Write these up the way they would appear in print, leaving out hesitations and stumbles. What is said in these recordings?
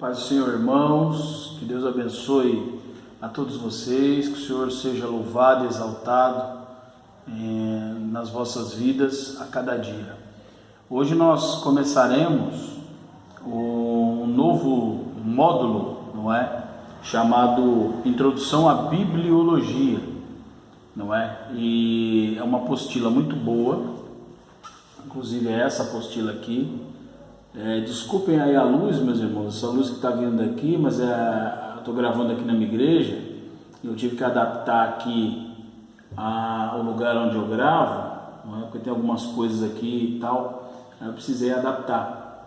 Paz do Senhor, irmãos, que Deus abençoe a todos vocês, que o Senhor seja louvado e exaltado nas vossas vidas a cada dia. Hoje nós começaremos um novo módulo, não é? Chamado Introdução à Bibliologia, não é? E é uma apostila muito boa, inclusive é essa apostila aqui. Desculpem aí a luz, meus irmãos, essa luz que está vindo aqui, mas eu estou gravando aqui na minha igreja e eu tive que adaptar aqui o lugar onde eu gravo, não é? Porque tem algumas coisas aqui e tal, eu precisei adaptar,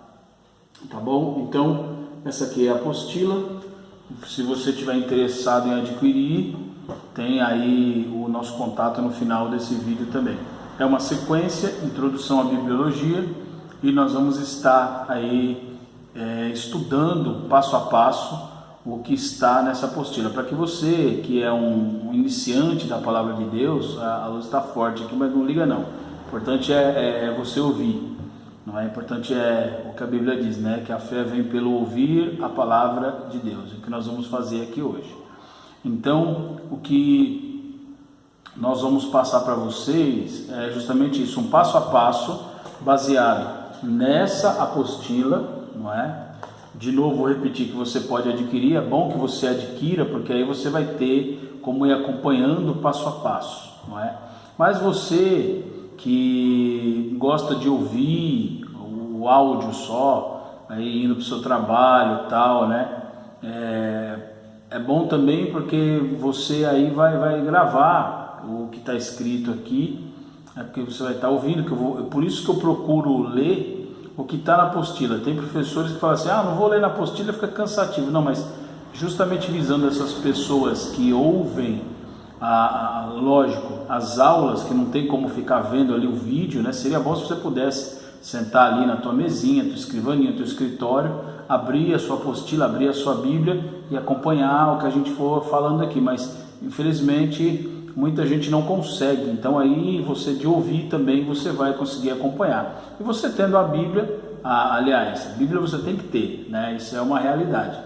tá bom? Então, essa aqui é a apostila. Se você estiver interessado em adquirir, tem aí o nosso contato no final desse vídeo também. É uma sequência, Introdução à Bibliologia, e nós vamos estar aí estudando passo a passo o que está nessa apostila. Para que você, que é um iniciante da Palavra de Deus, a luz está forte aqui, mas não liga não. O importante é você ouvir. Não é importante o que a Bíblia diz, né? Que a fé vem pelo ouvir a Palavra de Deus. É o que nós vamos fazer aqui hoje. Então, o que nós vamos passar para vocês é justamente isso, um passo a passo baseado nessa apostila, não é? De novo, vou repetir que você pode adquirir, é bom que você adquira, porque aí você vai ter como ir acompanhando passo a passo, não é? Mas você que gosta de ouvir o áudio só, aí indo para o seu trabalho e tal, né? É bom também porque você aí vai gravar o que está escrito aqui, porque você vai estar ouvindo, por isso que eu procuro ler o que está na apostila. Tem professores que falam assim, não vou ler na apostila, fica cansativo. Não, mas justamente visando essas pessoas que ouvem, lógico, as aulas, que não tem como ficar vendo ali o vídeo, né? Seria bom se você pudesse sentar ali na tua mesinha, tua escrivaninha, teu escritório, abrir a sua apostila, abrir a sua Bíblia e acompanhar o que a gente for falando aqui, mas infelizmente muita gente não consegue. Então aí você de ouvir também você vai conseguir acompanhar. E você tendo a Bíblia, aliás, a Bíblia você tem que ter, né? Isso é uma realidade.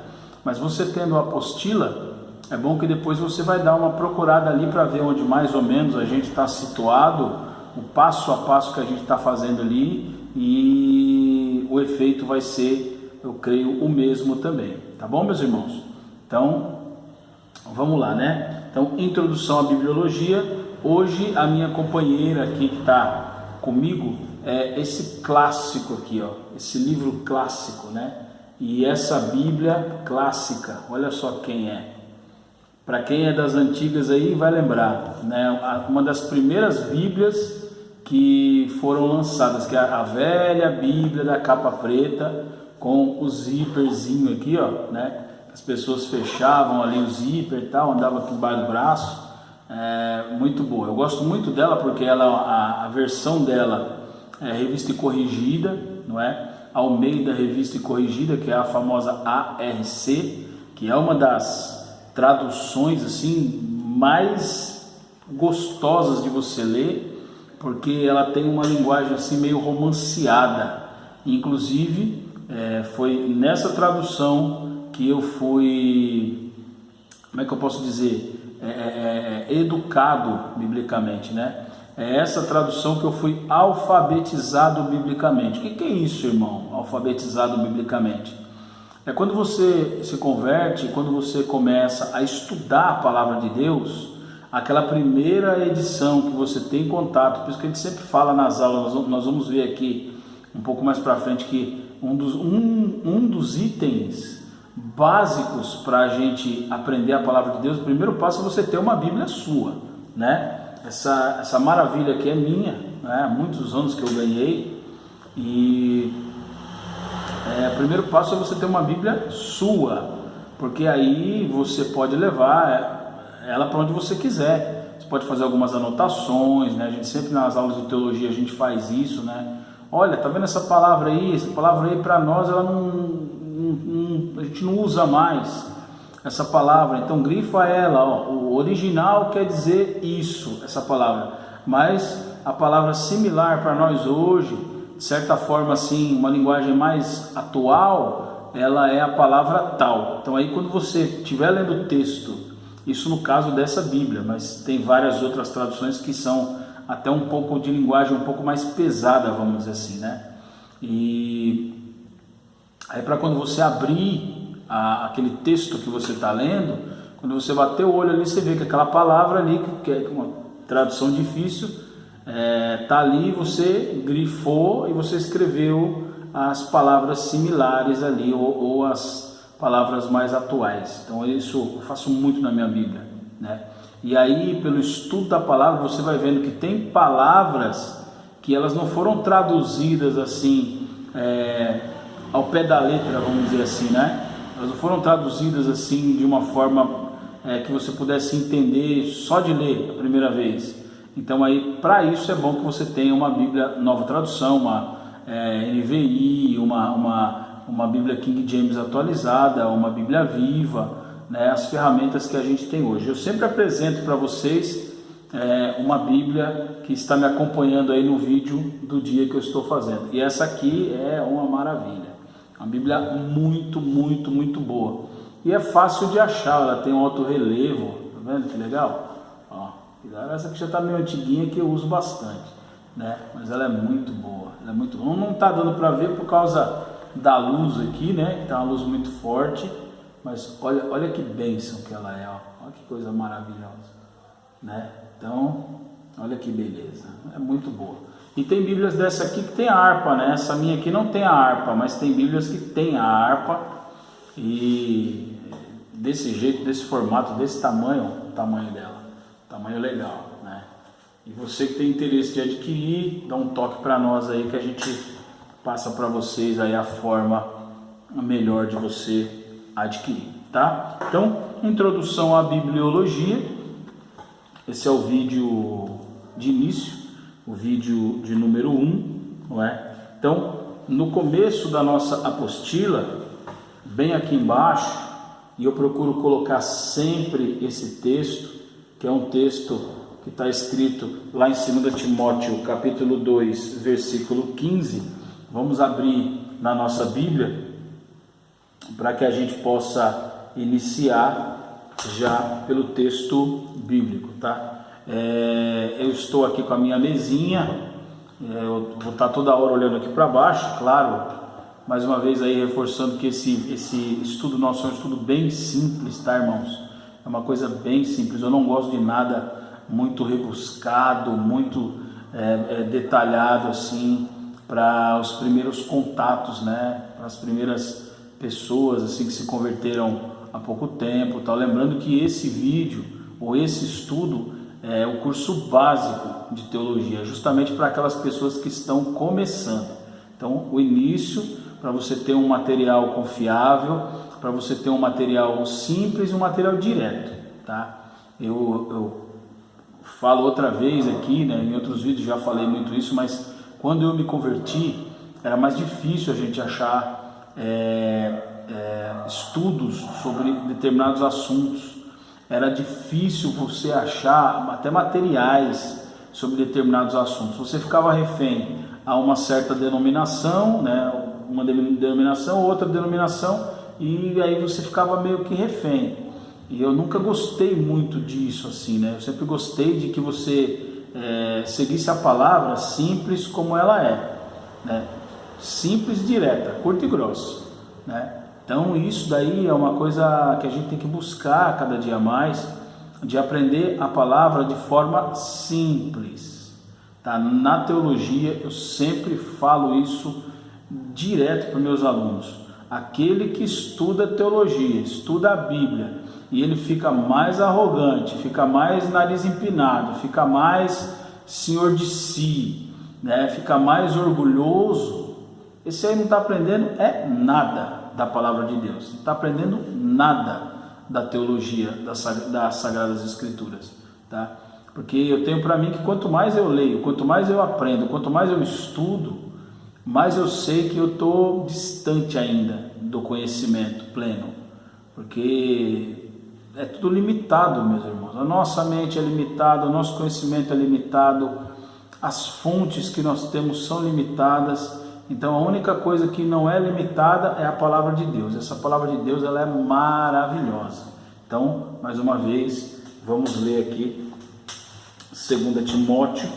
Mas você tendo a apostila, é bom que depois você vai dar uma procurada ali para ver onde mais ou menos a gente está situado, o passo a passo que a gente está fazendo ali, e o efeito vai ser, eu creio, o mesmo também. Tá bom, meus irmãos? Então, vamos lá, né? Então, Introdução à Bibliologia. Hoje a minha companheira aqui que está comigo é esse clássico aqui, ó, esse livro clássico, né? E essa Bíblia clássica, olha só quem é. Para quem é das antigas aí vai lembrar, né? Uma das primeiras Bíblias que foram lançadas, que é a velha Bíblia da capa preta com o zíperzinho aqui, ó, né? As pessoas fechavam ali o zíper e tal, andava aqui embaixo do braço. Muito boa. Eu gosto muito dela porque a versão dela é revista e corrigida, não é? Almeida Revista e Corrigida, que é a famosa ARC, que é uma das traduções assim mais gostosas de você ler, porque ela tem uma linguagem assim meio romanceada. Inclusive, foi nessa tradução que eu fui, como é que eu posso dizer, educado biblicamente, né? É essa tradução que eu fui alfabetizado biblicamente. O que é isso, irmão? Alfabetizado biblicamente. É quando você se converte, quando você começa a estudar a palavra de Deus, aquela primeira edição que você tem contato, por isso que a gente sempre fala nas aulas, nós vamos ver aqui um pouco mais para frente que um dos itens básicos para a gente aprender a palavra de Deus, o primeiro passo é você ter uma Bíblia sua, né? Essa maravilha aqui é minha, né? Há muitos anos que eu ganhei, e o primeiro passo é você ter uma Bíblia sua, porque aí você pode levar ela para onde você quiser. Você pode fazer algumas anotações, né? A gente sempre nas aulas de teologia a gente faz isso, né? Olha, tá vendo essa palavra aí? Essa palavra aí para nós ela a gente não usa mais essa palavra, então grifa ela, ó. O original quer dizer isso, essa palavra, mas a palavra similar para nós hoje, de certa forma assim, uma linguagem mais atual, ela é a palavra tal. Então aí quando você estiver lendo o texto, isso no caso dessa Bíblia, mas tem várias outras traduções que são até um pouco de linguagem um pouco mais pesada, vamos dizer assim, né? E aí para quando você abrir aquele texto que você está lendo, quando você bater o olho ali, você vê que aquela palavra ali, que é uma tradução difícil, tá ali, você grifou e você escreveu as palavras similares ali, ou as palavras mais atuais. Então isso eu faço muito na minha Bíblia, né? E aí, pelo estudo da palavra, você vai vendo que tem palavras que elas não foram traduzidas assim, ao pé da letra, vamos dizer assim, né? Elas não foram traduzidas assim de uma forma que você pudesse entender só de ler a primeira vez. Então aí, para isso é bom que você tenha uma Bíblia Nova Tradução, uma NVI, uma Bíblia King James atualizada, uma Bíblia Viva, né, as ferramentas que a gente tem hoje. Eu sempre apresento para vocês uma Bíblia que está me acompanhando aí no vídeo do dia que eu estou fazendo. E essa aqui é uma maravilha. Uma Bíblia muito, muito, muito boa. E é fácil de achar, ela tem um alto relevo, tá vendo que legal? Ó, essa aqui já está meio antiguinha, que eu uso bastante, né? Mas ela é muito boa, ela é muito boa. Não está dando para ver por causa da luz aqui, né? Está uma luz muito forte, mas olha que bênção que ela é, ó. Olha que coisa maravilhosa, né? Então, olha que beleza, é muito boa. E tem Bíblias dessa aqui que tem a harpa, né? Essa minha aqui não tem a harpa, mas tem Bíblias que tem a harpa, e desse jeito, desse formato, desse tamanho, o tamanho dela, tamanho legal, né? E você que tem interesse de adquirir, dá um toque para nós aí que a gente passa para vocês aí a forma melhor de você adquirir, tá? Então, introdução à bibliologia. Esse é o vídeo de início, o vídeo de número 1, não é? Então, no começo da nossa apostila, bem aqui embaixo, e eu procuro colocar sempre esse texto, que é um texto que está escrito lá em 2 Timóteo, capítulo 2, versículo 15. Vamos abrir na nossa Bíblia, para que a gente possa iniciar já pelo texto bíblico, tá? Eu estou aqui com a minha mesinha, eu vou estar toda hora olhando aqui para baixo, claro, mais uma vez aí reforçando que esse estudo nosso é um estudo bem simples, tá, irmãos? É uma coisa bem simples. Eu não gosto de nada muito rebuscado, muito detalhado assim, para os primeiros contatos, né? Para as primeiras pessoas assim que se converteram há pouco tempo, tá? Lembrando que esse vídeo ou esse estudo é o curso básico de teologia, justamente para aquelas pessoas que estão começando. Então, o início, para você ter um material confiável, para você ter um material simples e um material direto, tá? Eu falo outra vez aqui, né? Em outros vídeos já falei muito isso, mas quando eu me converti, era mais difícil a gente achar estudos sobre determinados assuntos. Era difícil você achar até materiais sobre determinados assuntos. Você ficava refém a uma certa denominação, né? Uma denominação, outra denominação, e aí você ficava meio que refém. E eu nunca gostei muito disso assim, né? Eu sempre gostei de que você seguisse a palavra simples como ela é, né? Simples, direta, curta e grossa, né? Então isso daí é uma coisa que a gente tem que buscar cada dia mais, de aprender a palavra de forma simples, tá? Na teologia eu sempre falo isso direto para os meus alunos. Aquele que estuda teologia, estuda a Bíblia, e ele fica mais arrogante, fica mais nariz empinado, fica mais senhor de si, né? Fica mais orgulhoso, esse aí não está aprendendo nada da palavra de Deus, não está aprendendo nada da teologia das Sagradas Escrituras, tá? Porque eu tenho para mim que quanto mais eu leio, quanto mais eu aprendo, quanto mais eu estudo, mais eu sei que eu estou distante ainda do conhecimento pleno, porque é tudo limitado, meus irmãos. A nossa mente é limitada, o nosso conhecimento é limitado, as fontes que nós temos são limitadas, Então a única coisa que não é limitada é a palavra de Deus. Essa palavra de Deus, ela é maravilhosa. Então, mais uma vez, vamos ler aqui 2 Timóteo,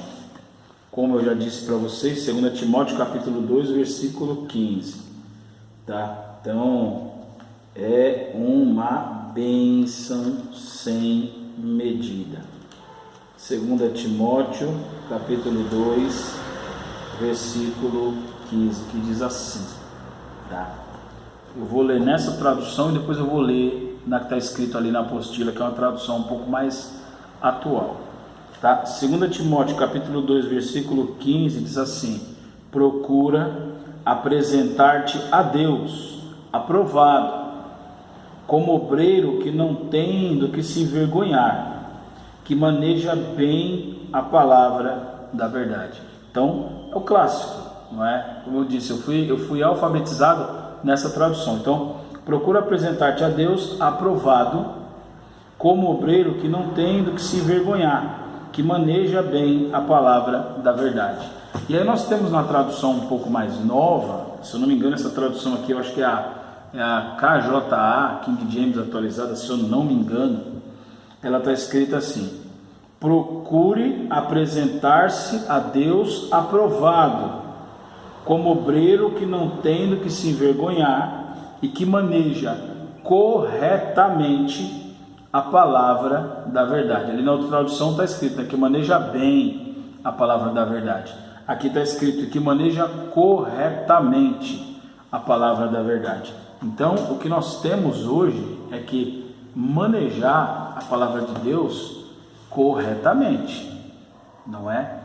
como eu já disse para vocês, 2 Timóteo capítulo 2, versículo 15, tá? Então, é uma bênção sem medida. 2 Timóteo capítulo 2, versículo 15, que diz assim, tá? Eu vou ler nessa tradução e depois eu vou ler na que está escrito ali na apostila, que é uma tradução um pouco mais atual, tá? 2 Timóteo capítulo 2, versículo 15 diz assim: procura apresentar-te a Deus aprovado, como obreiro que não tem do que se envergonhar, que maneja bem a palavra da verdade. Então, é o clássico, não é? Como eu disse, eu fui alfabetizado nessa tradução. Então, procura apresentar-te a Deus aprovado, como obreiro que não tem do que se envergonhar, que maneja bem a palavra da verdade. E aí nós temos na tradução um pouco mais nova, se eu não me engano, essa tradução aqui eu acho que é a KJA, King James atualizada, se eu não me engano, ela está escrita assim: procure apresentar-se a Deus aprovado, como obreiro que não tem do que se envergonhar e que maneja corretamente a palavra da verdade. Ali na outra tradução está escrito, né, que maneja bem a palavra da verdade. Aqui está escrito que maneja corretamente a palavra da verdade. Então, o que nós temos hoje é que manejar a palavra de Deus corretamente, não é?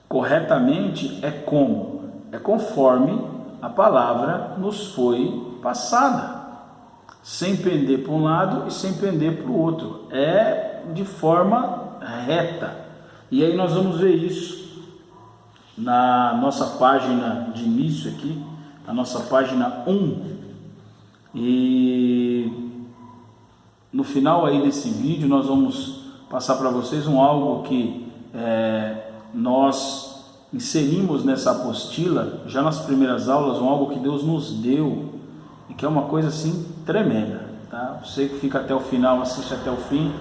Corretamente é como? É conforme a palavra nos foi passada, sem pender para um lado e sem pender para o outro, é de forma reta. E aí nós vamos ver isso na nossa página de início aqui, na nossa página 1, e no final aí desse vídeo nós vamos passar para vocês algo que nós inserimos nessa apostila já nas primeiras aulas, algo que Deus nos deu e que é uma coisa assim tremenda, tá? Você que fica até o final, assiste até o fim,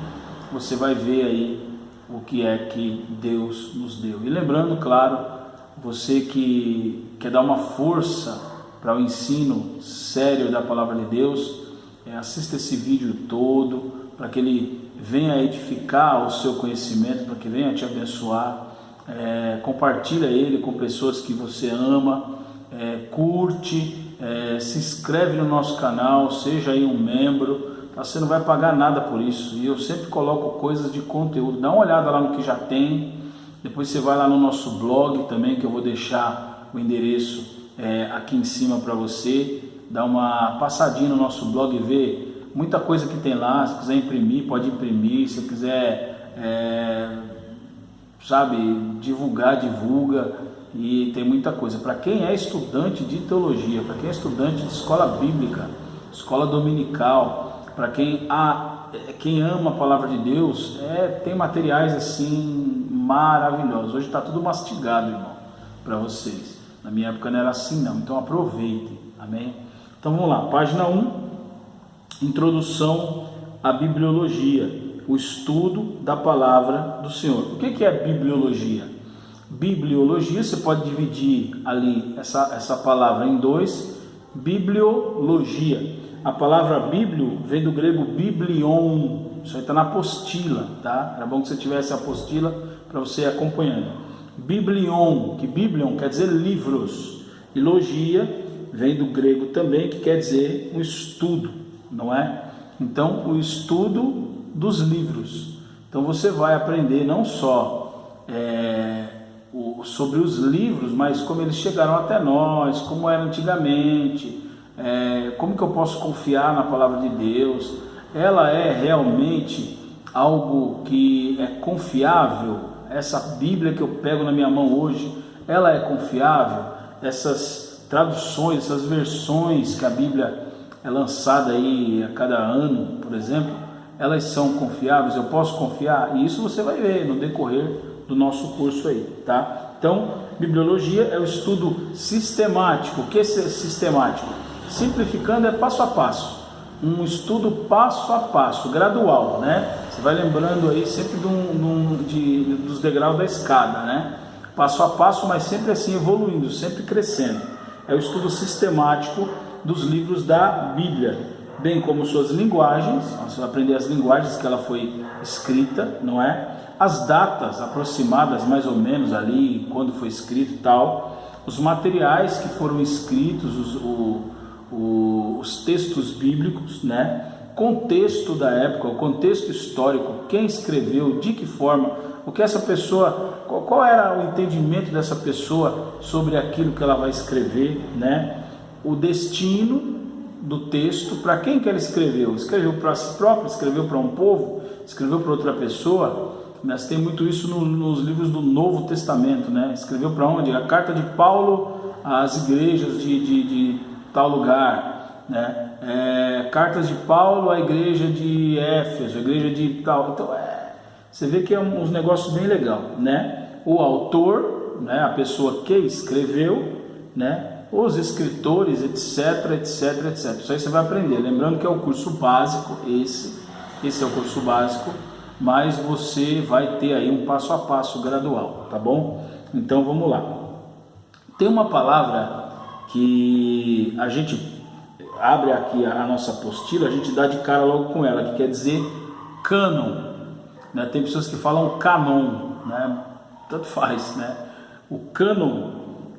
você vai ver aí o que é que Deus nos deu. E lembrando, claro, você que quer dar uma força para o ensino sério da palavra de Deus, assista esse vídeo todo, para que ele venha edificar o seu conhecimento, para que venha te abençoar. Compartilha ele com pessoas que você ama, curte, se inscreve no nosso canal, seja aí um membro, você não vai pagar nada por isso, e eu sempre coloco coisas de conteúdo. Dá uma olhada lá no que já tem, depois você vai lá no nosso blog também, que eu vou deixar o endereço aqui em cima para você, dá uma passadinha no nosso blog e ver muita coisa que tem lá. Se quiser imprimir, pode imprimir, se quiser divulgar, divulga, e tem muita coisa. Para quem é estudante de teologia, para quem é estudante de escola bíblica, escola dominical, para quem ama a palavra de Deus, tem materiais assim maravilhosos. Hoje está tudo mastigado, irmão, para vocês. Na minha época não era assim não, então aproveitem, amém? Então vamos lá, página 1, introdução à bibliologia, o estudo da palavra do Senhor. O que é bibliologia? Bibliologia, você pode dividir ali essa palavra em dois: bibliologia. A palavra biblio vem do grego biblion, isso aí está na apostila, tá? Era bom que você tivesse a apostila para você ir acompanhando. Biblion, que biblion quer dizer livros, e logia vem do grego também, que quer dizer um estudo, não é? Então, o estudo dos livros. Então você vai aprender não só sobre os livros, mas como eles chegaram até nós, como era antigamente, como que eu posso confiar na palavra de Deus. Ela é realmente algo que é confiável? Essa Bíblia que eu pego na minha mão hoje, ela é confiável? Essas traduções, essas versões que a Bíblia é lançada aí a cada ano, por exemplo, elas são confiáveis? Eu posso confiar? E isso você vai ver no decorrer do nosso curso aí, tá? Então, bibliologia é o estudo sistemático. O que é sistemático? Simplificando, é passo a passo. Um estudo passo a passo, gradual, né? Você vai lembrando aí sempre dos degraus da escada, né? Passo a passo, mas sempre assim, evoluindo, sempre crescendo. É o estudo sistemático dos livros da Bíblia, bem como suas linguagens. Você vai aprender as linguagens que ela foi escrita, não é? As datas aproximadas, mais ou menos ali, quando foi escrito e tal. Os materiais que foram escritos, os textos bíblicos, né? Contexto da época, o contexto histórico, quem escreveu, de que forma, o que essa pessoa, qual era o entendimento dessa pessoa sobre aquilo que ela vai escrever, né? O destino do texto, para quem que ela escreveu? Escreveu para si próprio, escreveu para um povo, escreveu para outra pessoa. Mas tem muito isso nos livros do Novo Testamento, né? Escreveu para onde? A carta de Paulo às igrejas de tal lugar, né? Cartas de Paulo à igreja de Éfeso, a igreja de tal. Então, você vê que é uns negócios bem legal, né? O autor, né? A pessoa que escreveu, né? Os escritores, etc, etc, etc. Isso aí você vai aprender. Lembrando que é o curso básico, esse é o curso básico, mas você vai ter aí um passo a passo gradual, tá bom? Então vamos lá. Tem uma palavra que a gente abre aqui a nossa apostila, a gente dá de cara logo com ela, que quer dizer cânon, né? Tem pessoas que falam canon, né? Tanto faz, né? O cânon,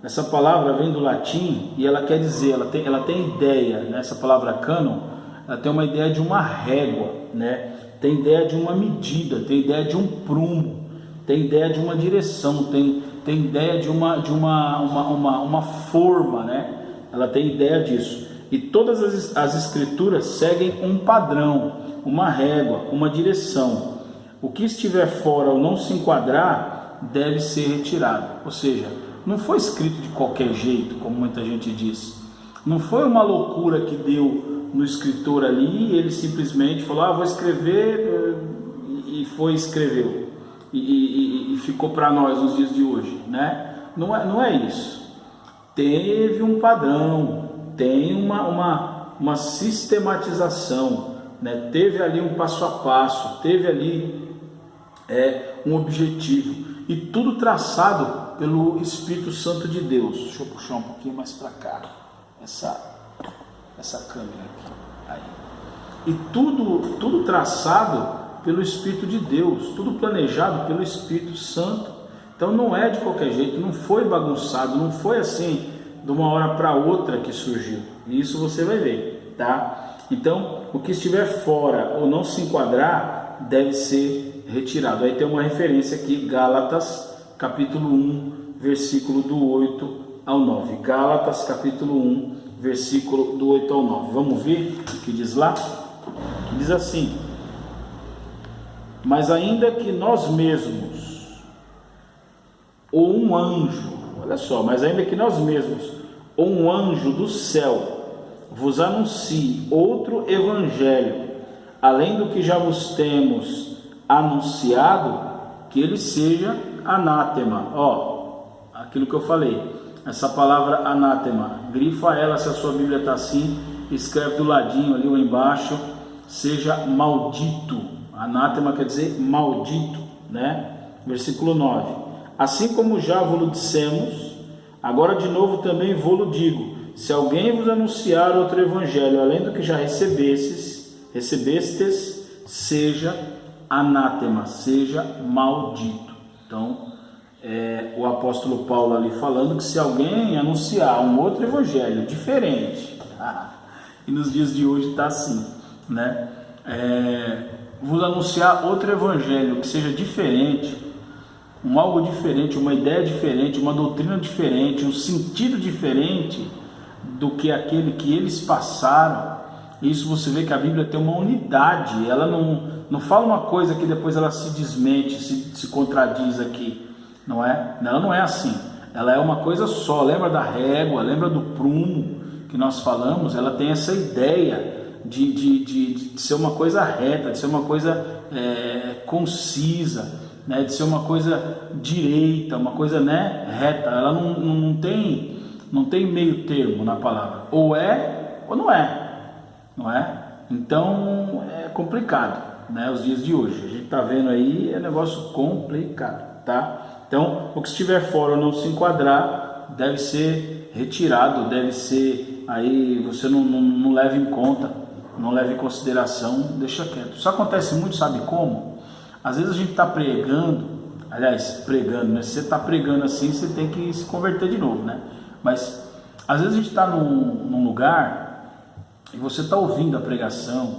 essa palavra vem do latim e ela quer dizer, ela tem ideia, né? Essa palavra cânon, ela tem uma ideia de uma régua, né? Tem ideia de uma medida, tem ideia de um prumo, tem ideia de uma direção, tem ideia de uma forma, né? Ela tem ideia disso. E todas as escrituras seguem um padrão, uma régua, uma direção. O que estiver fora ou não se enquadrar deve ser retirado. Ou seja, não foi escrito de qualquer jeito, como muita gente diz. Não foi uma loucura que deu no escritor ali, ele simplesmente falou, vou escrever, e escreveu. E ficou para nós nos dias de hoje, né? Não é isso. Teve um padrão, tem uma sistematização, né? Teve ali um passo a passo, teve ali um objetivo, e tudo traçado pelo Espírito Santo de Deus. Deixa eu puxar um pouquinho mais para cá essa câmera aqui. Aí. E tudo traçado pelo Espírito de Deus, tudo planejado pelo Espírito Santo. Então não é de qualquer jeito, não foi bagunçado, não foi assim de uma hora para outra que surgiu. E isso você vai ver, tá? Então, o que estiver fora ou não se enquadrar deve ser retirado. Aí tem uma referência aqui, Gálatas, capítulo 1, versículo do 8 ao 9. Gálatas, capítulo 1, versículo do 8 ao 9. Vamos ver o que diz lá? Diz assim: mas ainda que nós mesmos, ou um anjo, olha só, mas ainda que nós mesmos, ou um anjo do céu, vos anuncie outro evangelho, além do que já vos temos anunciado, que ele seja anátema. Aquilo que eu falei, essa palavra anátema, grifa ela se a sua Bíblia está assim, escreve do ladinho ali ou embaixo, seja maldito. Anátema quer dizer maldito, né? Versículo 9: assim como já vos dissemos, agora de novo também vos digo, se alguém vos anunciar outro evangelho, além do que já recebestes, seja anátema, seja maldito. Então, o apóstolo Paulo ali falando que se alguém anunciar um outro evangelho diferente, e nos dias de hoje está assim, né? Vos anunciar outro evangelho que seja diferente, algo diferente, uma ideia diferente, uma doutrina diferente, um sentido diferente do que aquele que eles passaram. Isso você vê que a Bíblia tem uma unidade, ela não fala uma coisa que depois ela se desmente, se contradiz aqui, não é? Ela não é assim, ela é uma coisa só. Lembra da régua, lembra do prumo que nós falamos? Ela tem essa ideia de ser uma coisa reta, de ser uma coisa concisa, né, de ser uma coisa direita, uma coisa, né, reta. Ela não tem meio termo na palavra, ou é ou não é? Então é complicado, né, os dias de hoje. A gente está vendo aí, é negócio complicado, tá? Então, o que estiver fora ou não se enquadrar, deve ser retirado, deve ser, aí você não leva em conta, não leva em consideração, deixa quieto. Isso acontece muito, sabe como? Às vezes a gente está pregando, né? Se você está pregando assim, você tem que se converter de novo, né? Mas às vezes a gente está num lugar e você está ouvindo a pregação,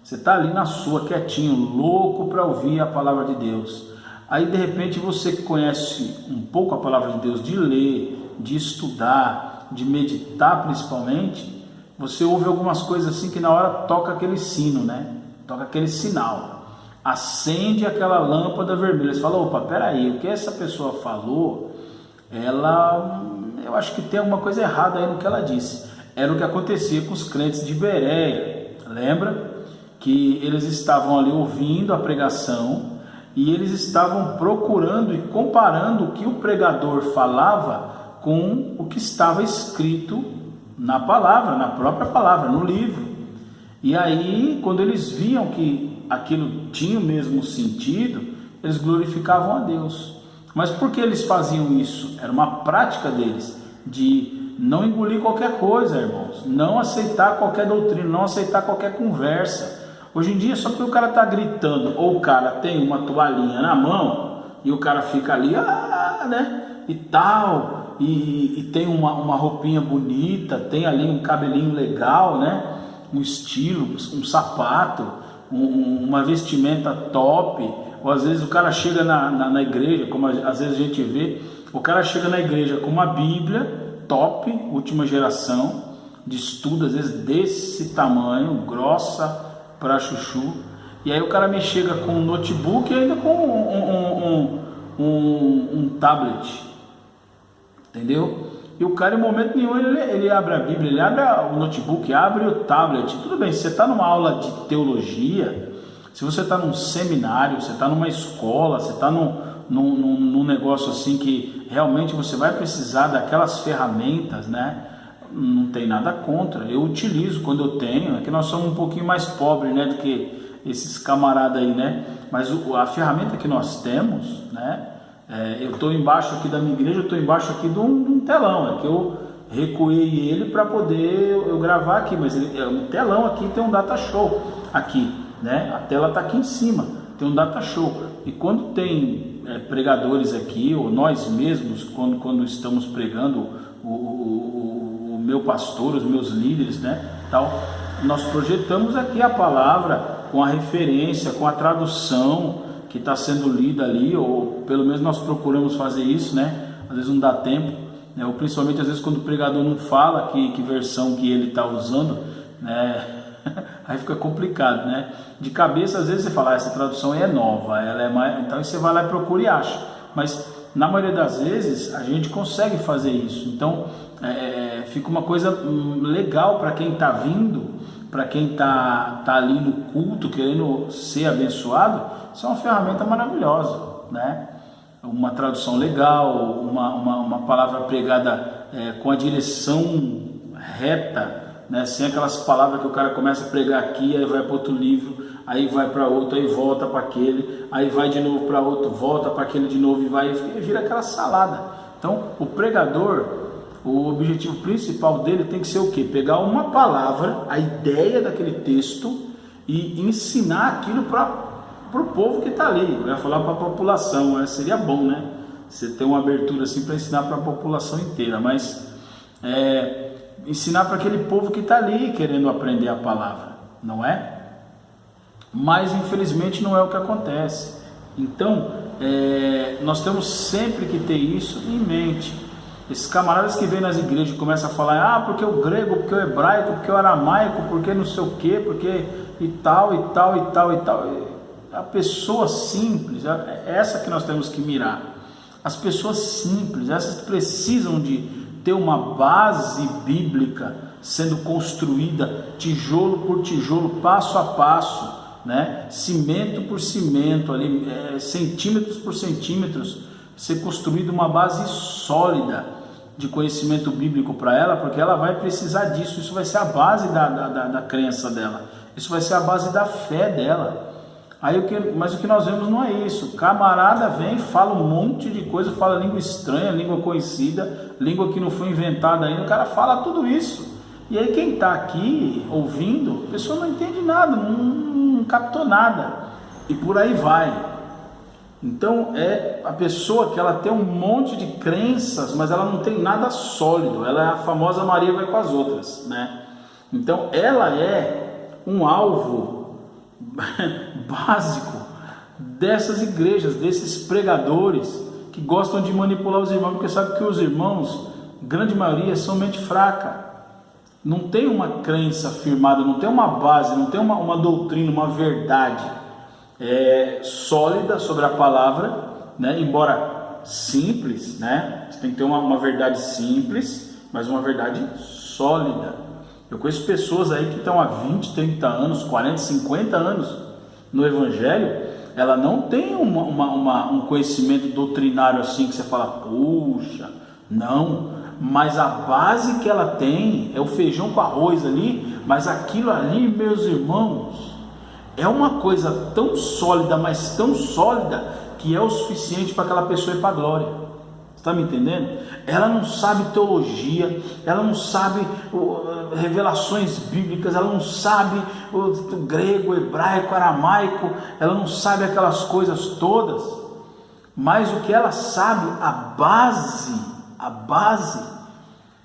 você está ali na sua, quietinho, louco para ouvir a palavra de Deus. Aí de repente você que conhece um pouco a palavra de Deus, de ler, de estudar, de meditar principalmente, você ouve algumas coisas assim que na hora toca aquele sino, né? Toca aquele sinal, acende aquela lâmpada vermelha. Você fala, opa, peraí, o que essa pessoa falou, eu acho que tem alguma coisa errada aí no que ela disse. Era o que acontecia com os crentes de Bereia, lembra? Que eles estavam ali ouvindo a pregação e eles estavam procurando e comparando o que o pregador falava com o que estava escrito na palavra, na própria palavra, no livro. E aí, quando eles viam que aquilo tinha o mesmo sentido, eles glorificavam a Deus. Mas por que eles faziam isso? Era uma prática deles, de não engolir qualquer coisa, irmãos, não aceitar qualquer doutrina, não aceitar qualquer conversa. Hoje em dia, só porque o cara está gritando, ou o cara tem uma toalhinha na mão, e o cara fica ali, né, e tal, e tem uma roupinha bonita, tem ali um cabelinho legal, né, um estilo, um sapato, uma vestimenta top, ou às vezes o cara chega na igreja, como às vezes a gente vê, o cara chega na igreja com uma Bíblia top, última geração, de estudo, às vezes desse tamanho, grossa para chuchu, e aí o cara me chega com um notebook e ainda com um tablet, entendeu? E o cara em momento nenhum ele abre a Bíblia, ele abre o notebook, abre o tablet. Tudo bem, se você está numa aula de teologia, se você está num seminário, você está numa escola, você está num negócio assim que realmente você vai precisar daquelas ferramentas, né? Não tem nada contra, eu utilizo quando eu tenho. É que nós somos um pouquinho mais pobres, né, do que esses camaradas aí, né? Mas a ferramenta que nós temos, né? Eu estou embaixo aqui da minha igreja, eu estou embaixo aqui de um telão, é que eu recuei ele para poder eu gravar aqui, mas o telão aqui tem um data show aqui, né? A tela está aqui em cima, tem um data show. E quando tem pregadores aqui, ou nós mesmos, quando estamos pregando, o meu pastor, os meus líderes, né, tal, nós projetamos aqui a palavra com a referência, com a tradução que está sendo lida ali, ou pelo menos nós procuramos fazer isso, né? Às vezes não dá tempo, né? Ou principalmente às vezes quando o pregador não fala que versão que ele está usando, né? Aí fica complicado, né? De cabeça às vezes você fala, essa tradução aí é nova, ela é mais... Então você vai lá e procura e acha, mas na maioria das vezes a gente consegue fazer isso. Então fica uma coisa legal para quem está vindo, para quem está ali no culto querendo ser abençoado. Isso é uma ferramenta maravilhosa, né? Uma tradução legal, uma palavra pregada com a direção reta, né? Sem aquelas palavras que o cara começa a pregar aqui, aí vai para outro livro, aí vai para outro, aí volta para aquele, aí vai de novo para outro, volta para aquele de novo e vira aquela salada. Então, o pregador, o objetivo principal dele tem que ser o quê? Pegar uma palavra, a ideia daquele texto e ensinar aquilo para o povo que está ali. Eu ia falar para a população, seria bom, né? Você ter uma abertura assim para ensinar para a população inteira, mas ensinar para aquele povo que está ali querendo aprender a palavra, não é? Mas infelizmente não é o que acontece. Então nós temos sempre que ter isso em mente. Esses camaradas que vêm nas igrejas e começam a falar, porque o grego, porque o hebraico, porque o aramaico, porque não sei o que, porque e tal, e tal, e tal, e tal. A pessoa simples, é essa que nós temos que mirar. As pessoas simples, essas que precisam de ter uma base bíblica sendo construída, tijolo por tijolo, passo a passo, né? Cimento por cimento, ali, centímetros por centímetros, ser construída uma base sólida de conhecimento bíblico para ela, porque ela vai precisar disso. Isso vai ser a base da crença dela, isso vai ser a base da fé dela. Mas o que nós vemos não é isso. O camarada vem, fala um monte de coisa, fala língua estranha, língua conhecida, língua que não foi inventada ainda, o cara fala tudo isso. E aí quem está aqui ouvindo, a pessoa não entende nada, não captou nada, e por aí vai. Então é a pessoa que ela tem um monte de crenças, mas ela não tem nada sólido. Ela é a famosa Maria vai com as outras, né? Então ela é um alvo básico dessas igrejas, desses pregadores que gostam de manipular os irmãos, porque sabe que os irmãos, grande maioria, são mente fraca, não tem uma crença firmada, não tem uma base, não tem uma doutrina, uma verdade sólida sobre a palavra, né? Embora simples, né? Você tem que ter uma verdade simples, mas uma verdade sólida. Eu conheço pessoas aí que estão há 20, 30 anos, 40, 50 anos no Evangelho. Ela não tem um conhecimento doutrinário assim que você fala, puxa, não. Mas a base que ela tem é o feijão com arroz ali. Mas aquilo ali, meus irmãos, é uma coisa tão sólida, mas tão sólida, que é o suficiente para aquela pessoa ir para a glória. Está me entendendo? Ela não sabe teologia, ela não sabe revelações bíblicas, ela não sabe o grego, hebraico, aramaico, ela não sabe aquelas coisas todas, mas o que ela sabe, a base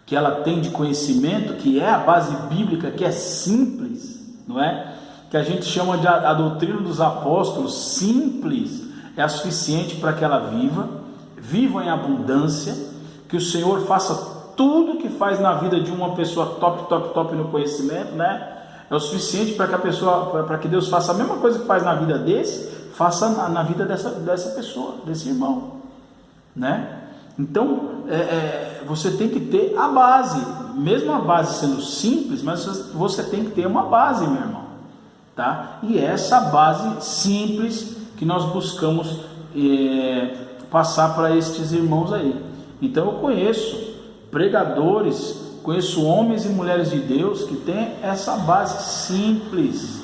que ela tem de conhecimento, que é a base bíblica, que é simples, não é? Que a gente chama de a doutrina dos apóstolos, simples, é a suficiente para que ela viva em abundância, que o Senhor faça tudo que faz na vida de uma pessoa top no conhecimento, né? É o suficiente para que a pessoa, para que Deus faça a mesma coisa que faz na vida desse, faça na vida dessa pessoa, desse irmão, né? Então, você tem que ter a base, mesmo a base sendo simples, mas você tem que ter uma base, meu irmão, tá? E essa base simples que nós buscamos passar para estes irmãos aí. Então eu conheço pregadores, conheço homens e mulheres de Deus que têm essa base simples,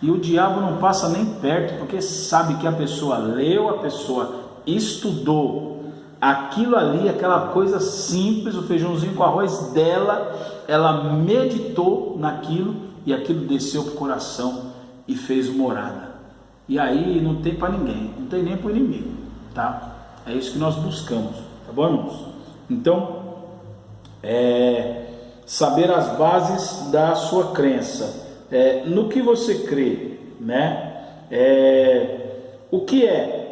e o diabo não passa nem perto, porque sabe que a pessoa leu, a pessoa estudou aquilo ali, aquela coisa simples, o feijãozinho com arroz dela, ela meditou naquilo e aquilo desceu para o coração e fez morada. E aí não tem para ninguém, não tem nem para o inimigo, tá? É isso que nós buscamos, tá bom, irmãos? Então, saber as bases da sua crença, no que você crê, né? O que é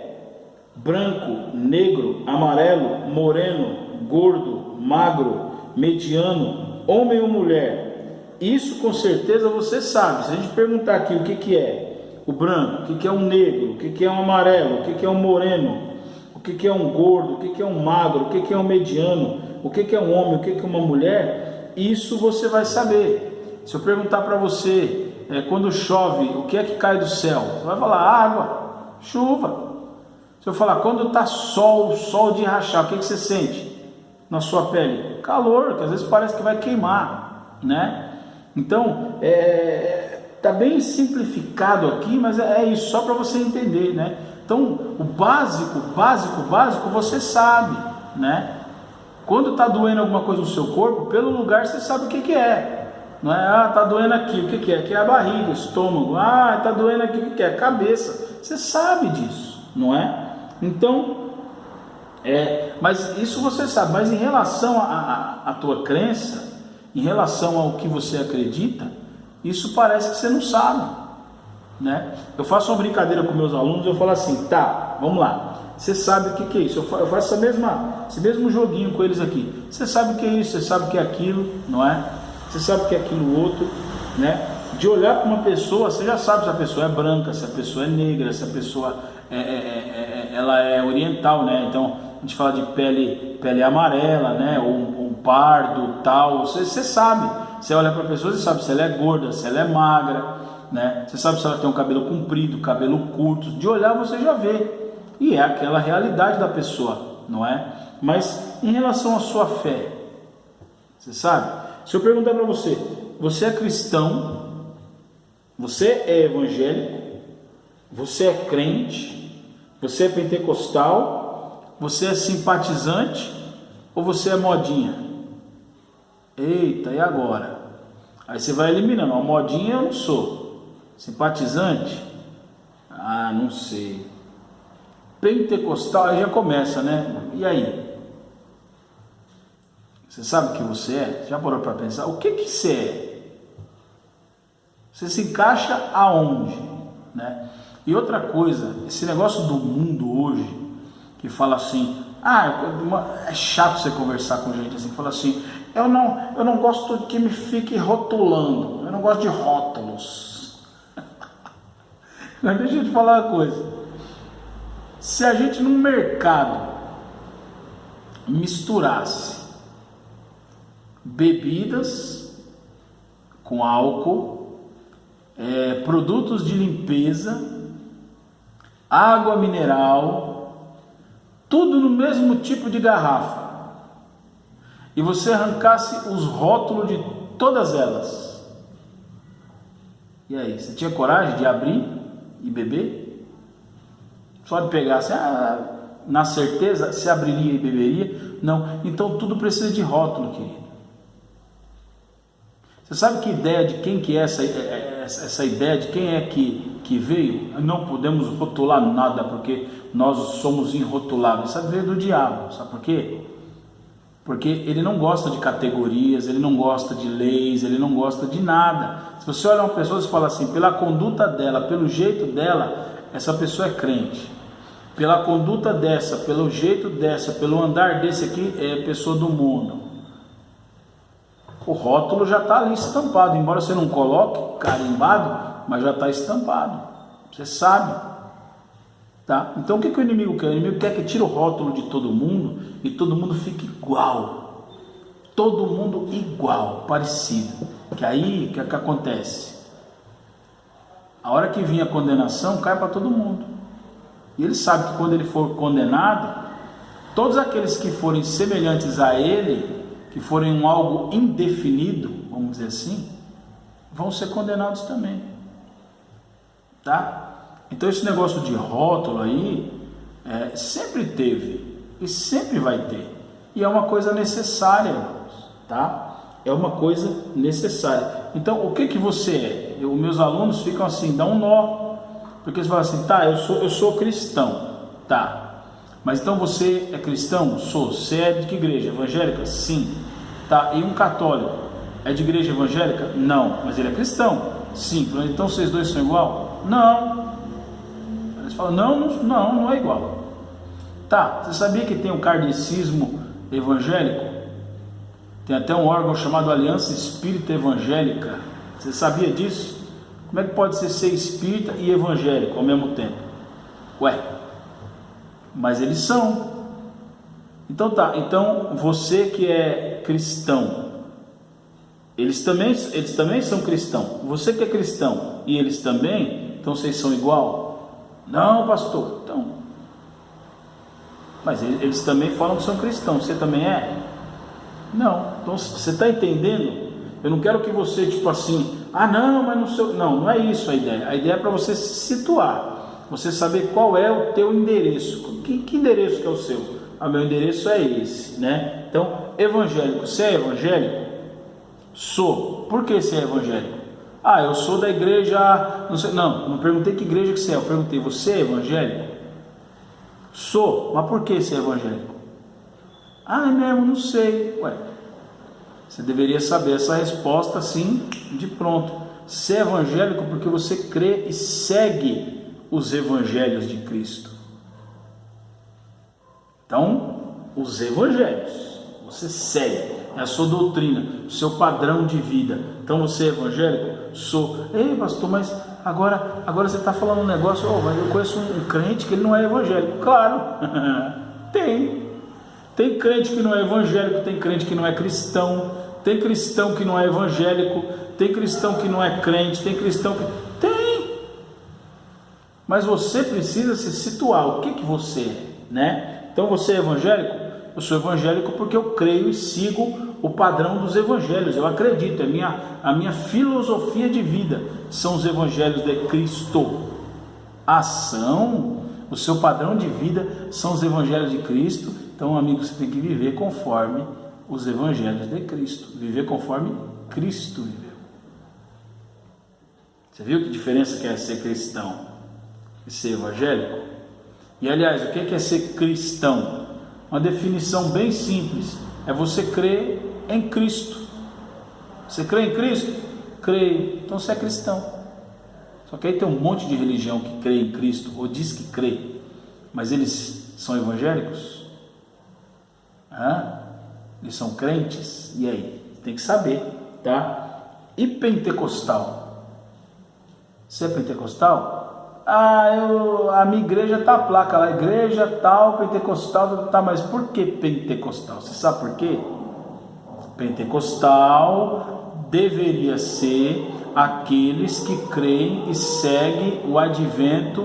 branco, negro, amarelo, moreno, gordo, magro, mediano, homem ou mulher? Isso com certeza você sabe. Se a gente perguntar aqui o que é o branco, o que é um negro, o que é um amarelo, o que é um moreno, o que é um gordo, o que é um magro, o que é um mediano, o que é um homem, o que é uma mulher, isso você vai saber. Se eu perguntar para você, quando chove, o que é que cai do céu? Você vai falar água, chuva. Se eu falar, quando está sol de rachar, o que você sente na sua pele? Calor, que às vezes parece que vai queimar, né? Então, está bem simplificado aqui, mas é isso, só para você entender, né? Então, o básico você sabe, né? Quando está doendo alguma coisa no seu corpo, pelo lugar você sabe o que é. Não é, está doendo aqui, o que é? Aqui é a barriga, estômago. Está doendo aqui, o que é? Cabeça. Você sabe disso, não é? Então, mas isso você sabe. Mas em relação à tua crença, em relação ao que você acredita, isso parece que você não sabe, né? Eu faço uma brincadeira com meus alunos, eu falo assim, tá, vamos lá, você sabe o que é isso? Eu faço esse mesmo joguinho com eles aqui. Você sabe o que é isso, você sabe o que é aquilo, não é? Você sabe o que é aquilo outro, né? De olhar para uma pessoa, você já sabe se a pessoa é branca, se a pessoa é negra, se a pessoa ela é oriental, né? Então a gente fala de pele amarela, né? Ou um pardo, tal. Você sabe. Você olha para a pessoa e sabe se ela é gorda, se ela é magra, né? Você sabe se ela tem um cabelo comprido, cabelo curto, de olhar você já vê. E é aquela realidade da pessoa, não é? Mas em relação à sua fé, você sabe? Se eu perguntar para você, você é cristão, você é evangélico, você é crente, você é pentecostal, você é simpatizante ou você é modinha? Eita, e agora? Aí você vai eliminando, a modinha eu não sou, simpatizante? Ah, não sei. Pentecostal, aí já começa, né? E aí? Você sabe o que você é? Já parou para pensar? O que você é? Você se encaixa aonde? Né? E outra coisa, esse negócio do mundo hoje, que fala assim, é chato você conversar com gente assim, que fala assim, eu não gosto de que me fique rotulando, eu não gosto de rótulos. Mas deixa eu te falar uma coisa, se a gente no mercado misturasse bebidas com álcool, produtos de limpeza, água mineral, tudo no mesmo tipo de garrafa, e você arrancasse os rótulos de todas elas, e aí, você tinha coragem de abrir e beber? Só de pegar assim, na certeza, se abriria e beberia? Não, então tudo precisa de rótulo, querido. Você sabe que ideia de quem que é essa ideia de quem é que veio? Não podemos rotular nada porque nós somos irrotuláveis. Sabe, veio do diabo. Sabe por quê? Porque ele não gosta de categorias, ele não gosta de leis, ele não gosta de nada. Se você olha uma pessoa e fala assim, pela conduta dela, pelo jeito dela, essa pessoa é crente. Pela conduta dessa, pelo jeito dessa, pelo andar desse aqui, é pessoa do mundo. O rótulo já está ali estampado, embora você não coloque carimbado, mas já está estampado, você sabe, tá? Então o que o inimigo quer? O inimigo quer que tire o rótulo de todo mundo e todo mundo fique igual, todo mundo igual, parecido, que aí o que acontece? A hora que vir a condenação cai para todo mundo, e ele sabe que quando ele for condenado, todos aqueles que forem semelhantes a ele, que forem um algo indefinido, vamos dizer assim, vão ser condenados também, tá? Então esse negócio de rótulo aí, sempre teve e sempre vai ter, e é uma coisa necessária, tá? É uma coisa necessária. Então o que você é? Os meus alunos ficam assim, dá um nó, porque eles falam assim, tá, eu sou cristão, tá? Mas então você é cristão? Sou. Você é de que igreja? Evangélica? Sim. Tá, e um católico é de igreja evangélica? Não. Mas ele é cristão? Sim. Então vocês dois são igual? Não. Eles falam, não é igual. Tá, você sabia que tem o kardecismo evangélico? Tem até um órgão chamado Aliança Espírita Evangélica. Você sabia disso? Como é que pode ser espírita e evangélico ao mesmo tempo? Ué, mas eles são. Então tá, então você que é cristão, eles também são cristãos. Você que é cristão e eles também, então vocês são igual? Não, pastor. Então, mas eles também falam que são cristãos. Você também é? Não. Então você está entendendo? Eu não quero que você tipo assim, não, mas não sei. Não é isso a ideia. A ideia é para você se situar, você saber qual é o teu endereço. Que endereço que é o seu? Meu endereço é esse, né? Então, evangélico, você é evangélico? Sou. Por que você é evangélico? Eu sou da igreja, não perguntei que igreja que você é, eu perguntei, você é evangélico? Sou. Mas por que você é evangélico? É mesmo, não sei. Ué, você deveria saber essa resposta assim, de pronto. Você é evangélico porque você crê e segue os evangelhos de Cristo. Então, os evangelhos, você segue, é a sua doutrina, o seu padrão de vida. Então, você é evangélico? Sou. Ei, pastor, mas agora você está falando um negócio, mas eu conheço um crente que ele não é evangélico. Claro, tem crente que não é evangélico, tem crente que não é cristão, tem cristão que não é evangélico, tem cristão que não é crente, tem cristão que... Mas você precisa se situar, o que você é, né? Então você é evangélico? Eu sou evangélico porque eu creio e sigo o padrão dos evangelhos, eu acredito, a minha filosofia de vida são os evangelhos de Cristo. Ação, o seu padrão de vida são os evangelhos de Cristo. Então, amigo, você tem que viver conforme os evangelhos de Cristo, viver conforme Cristo viveu. Você viu que diferença que é ser cristão e ser evangélico? E aliás, o que é ser cristão? Uma definição bem simples, é você crer em Cristo. Você crê em Cristo? Creio. Então você é cristão. Só que aí tem um monte de religião que crê em Cristo, ou diz que crê, mas eles são evangélicos? Eles são crentes? E aí? Tem que saber, tá? E pentecostal? Você é pentecostal? A minha igreja tá a placa lá, igreja tal, pentecostal, tá, mas por que pentecostal? Você sabe por quê? Pentecostal deveria ser aqueles que creem e seguem o advento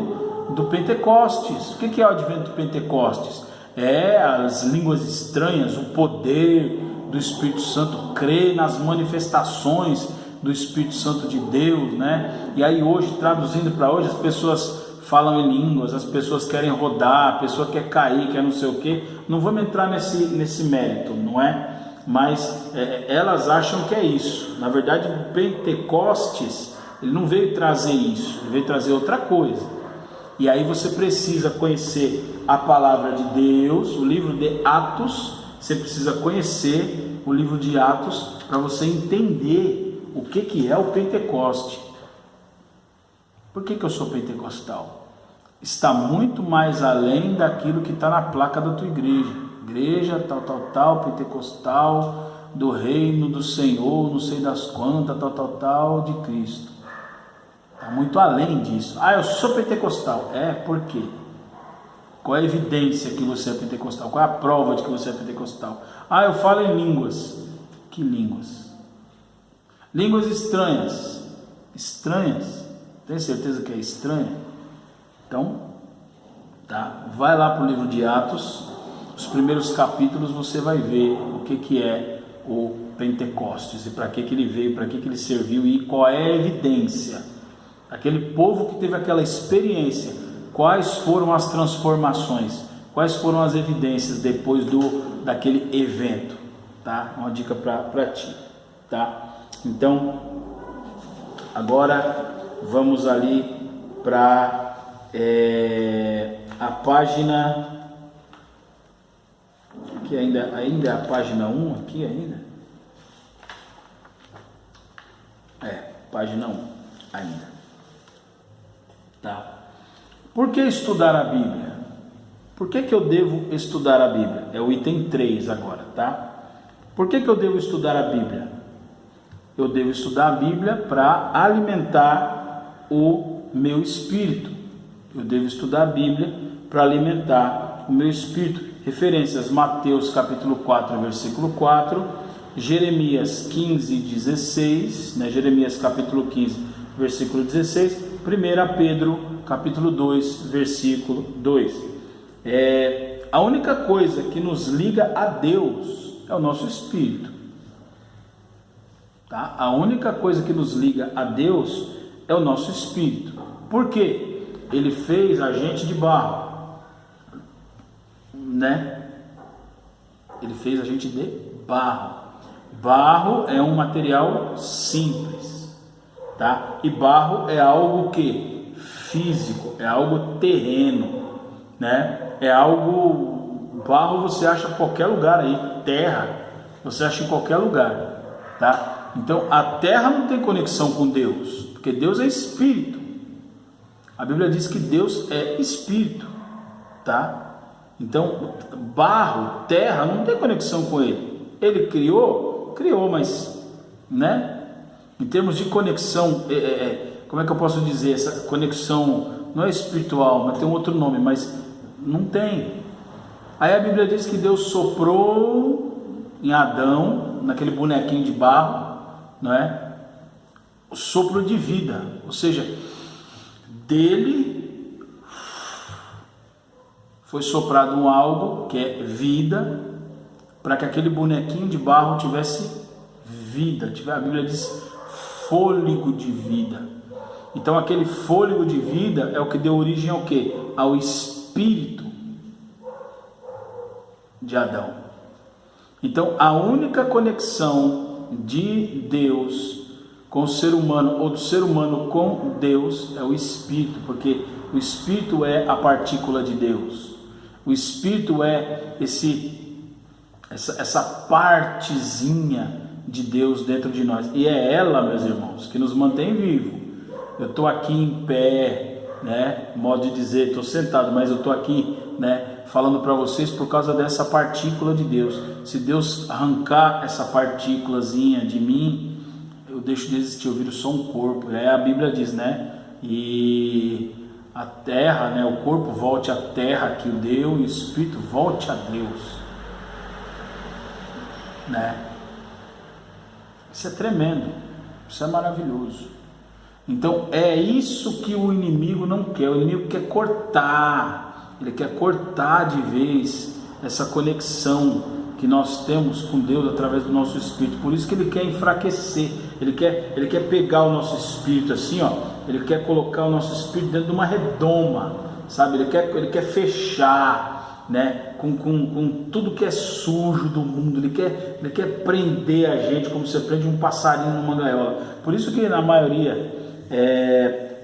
do Pentecostes. O que é o advento do Pentecostes? É as línguas estranhas, o poder do Espírito Santo, crer nas manifestações do Espírito Santo de Deus, né? E aí hoje, traduzindo para hoje, as pessoas falam em línguas, as pessoas querem rodar, a pessoa quer cair, quer não sei o que. Não vamos entrar nesse mérito, não é? Mas elas acham que é isso. Na verdade, o Pentecostes, ele não veio trazer isso, ele veio trazer outra coisa. E aí você precisa conhecer a palavra de Deus, o livro de Atos. Você precisa conhecer o livro de Atos para você entender o que é o Pentecoste. Por que eu sou pentecostal? Está muito mais além daquilo que está na placa da tua igreja. Igreja tal, pentecostal, do reino do Senhor, não sei das quantas, tal, de Cristo. Está muito além disso. Eu sou pentecostal. Por quê? Qual é a evidência que você é pentecostal? Qual é a prova de que você é pentecostal? Eu falo em línguas. Que línguas? Línguas estranhas. Estranhas? Tem certeza que é estranha? Então, tá. Vai lá para o livro de Atos. Os primeiros capítulos você vai ver o que é o Pentecostes e para que ele veio, para que ele serviu e qual é a evidência. Aquele povo que teve aquela experiência, quais foram as transformações, quais foram as evidências depois daquele evento, tá? Uma dica para ti, tá? Então, agora vamos ali para a página, que ainda é a página 1 aqui ainda. Página 1 ainda. Tá? Por que estudar a Bíblia? Por que eu devo estudar a Bíblia? É o item 3 agora, tá? Por que eu devo estudar a Bíblia? Eu devo estudar a Bíblia para alimentar o meu espírito. Eu devo estudar a Bíblia para alimentar o meu espírito. Referências: Mateus capítulo 4, versículo 4, Jeremias 15, 16, né? Jeremias capítulo 15, versículo 16, 1 Pedro capítulo 2, versículo 2. A única coisa que nos liga a Deus é o nosso espírito. Tá? A única coisa que nos liga a Deus é o nosso espírito. Por quê? Ele fez a gente de barro, né? Ele fez a gente de barro. Barro é um material simples, tá? E barro é algo que físico, é algo terreno, né? É algo, barro você acha em qualquer lugar aí, terra você acha em qualquer lugar, tá? Então a terra não tem conexão com Deus, porque Deus é espírito. A Bíblia diz que Deus é espírito, tá? Então, barro, terra, não tem conexão com ele. Ele criou, mas, né? Em termos de conexão, como é que eu posso dizer? Essa conexão não é espiritual, mas tem um outro nome, mas não tem. Aí a Bíblia diz que Deus soprou em Adão, naquele bonequinho de barro, não é? O sopro de vida, ou seja, dele foi soprado um algo que é vida, para que aquele bonequinho de barro tivesse vida. A Bíblia diz fôlego de vida. Então aquele fôlego de vida é o que deu origem ao quê? Ao espírito de Adão. Então a única conexão de Deus com o ser humano, ou do ser humano com Deus, é o espírito, porque o espírito é a partícula de Deus. O espírito é essa partezinha de Deus dentro de nós, e é ela, meus irmãos, que nos mantém vivos. Eu estou aqui em pé, né? Modo de dizer, estou sentado, mas eu estou aqui, né? Falando para vocês por causa dessa partícula de Deus. Se Deus arrancar essa partículazinha de mim, eu deixo de existir, eu viro só um corpo. E aí a Bíblia diz, né? E a terra, né? O corpo volte à terra que o deu, e o espírito volte a Deus, né? Isso é tremendo, isso é maravilhoso. Então é isso que o inimigo não quer. O inimigo quer cortar, ele quer cortar de vez essa conexão que nós temos com Deus através do nosso espírito. Por isso que ele quer enfraquecer, ele quer pegar o nosso espírito assim, ó, ele quer colocar o nosso espírito dentro de uma redoma, sabe? Ele quer fechar, né, com tudo que é sujo do mundo. Ele quer prender a gente como você prende um passarinho numa gaiola. Por isso que na maioria,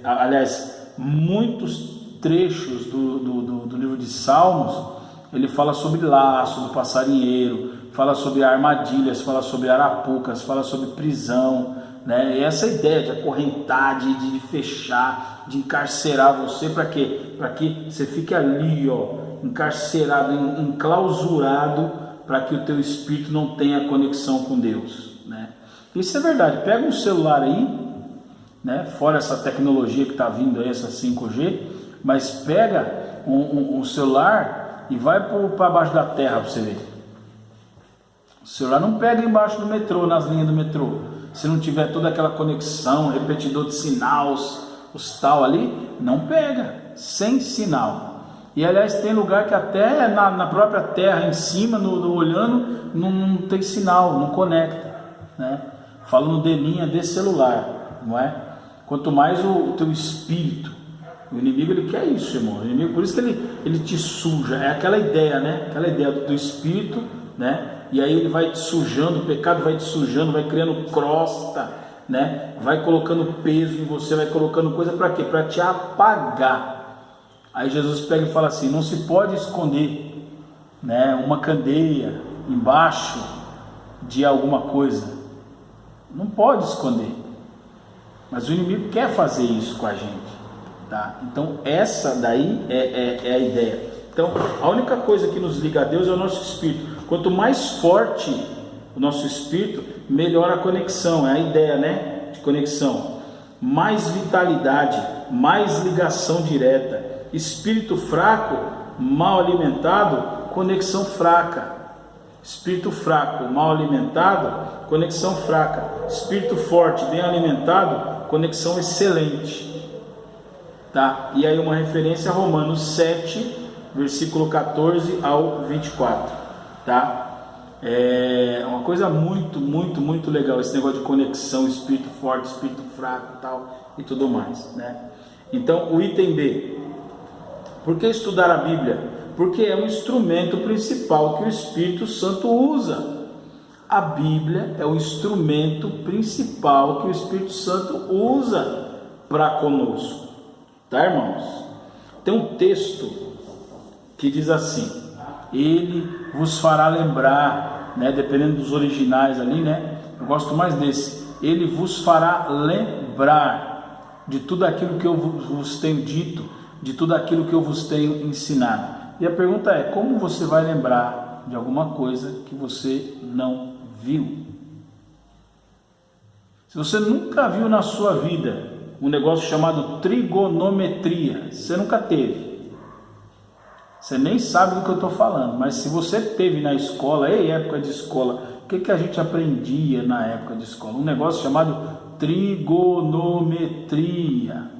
aliás, muitos trechos do livro de Salmos, ele fala sobre laço do passarinheiro, fala sobre armadilhas, fala sobre arapucas, fala sobre prisão, né? E essa ideia de acorrentar, de fechar, de encarcerar você, para quê? Para que você fique ali, ó, encarcerado, enclausurado, para que o teu espírito não tenha conexão com Deus, né? Isso é verdade. Pega um celular aí, né? Fora essa tecnologia que está vindo aí, essa 5G, mas pega um celular e vai para baixo da terra para você ver. O celular não pega embaixo do metrô, nas linhas do metrô, se não tiver toda aquela conexão, repetidor de sinal, os tal ali, não pega, sem sinal. E aliás, tem lugar que até na própria terra, em cima, olhando, não tem sinal, não conecta, né? Falando de linha de celular, não é? Quanto mais o teu espírito. O inimigo, ele quer isso, irmão. O inimigo, por isso que ele te suja. É aquela ideia, né? Aquela ideia do espírito, né? E aí ele vai te sujando, o pecado vai te sujando, vai criando crosta, né? Vai colocando peso em você, vai colocando coisa para quê? Para te apagar. Aí Jesus pega e fala assim: não se pode esconder, né, uma candeia embaixo de alguma coisa. Não pode esconder. Mas o inimigo quer fazer isso com a gente, tá? Então essa daí é a ideia. Então a única coisa que nos liga a Deus é o nosso espírito. Quanto mais forte o nosso espírito, melhor a conexão. É a ideia, né, de conexão. Mais vitalidade, mais ligação direta. Espírito fraco, mal alimentado, conexão fraca. Espírito fraco, mal alimentado, conexão fraca. Espírito forte, bem alimentado, conexão excelente, tá? E aí uma referência a Romanos 7, versículo 14 ao 24, tá? É uma coisa muito, muito, muito legal esse negócio de conexão, espírito forte, espírito fraco, tal, e tudo mais, né? Então, o item B. Por que estudar a Bíblia? Porque é um instrumento principal que o Espírito Santo usa. A Bíblia é o instrumento principal que o Espírito Santo usa para conosco, tá, irmãos? Tem um texto que diz assim: ele vos fará lembrar, né, dependendo dos originais ali, né, eu gosto mais desse, ele vos fará lembrar de tudo aquilo que eu vos tenho dito, de tudo aquilo que eu vos tenho ensinado. E a pergunta é: como você vai lembrar de alguma coisa que você não viu? Se você nunca viu na sua vida um negócio chamado trigonometria, você nunca teve, você nem sabe do que eu estou falando. Mas se você teve na escola, em época de escola, o que a gente aprendia na época de escola? Um negócio chamado trigonometria.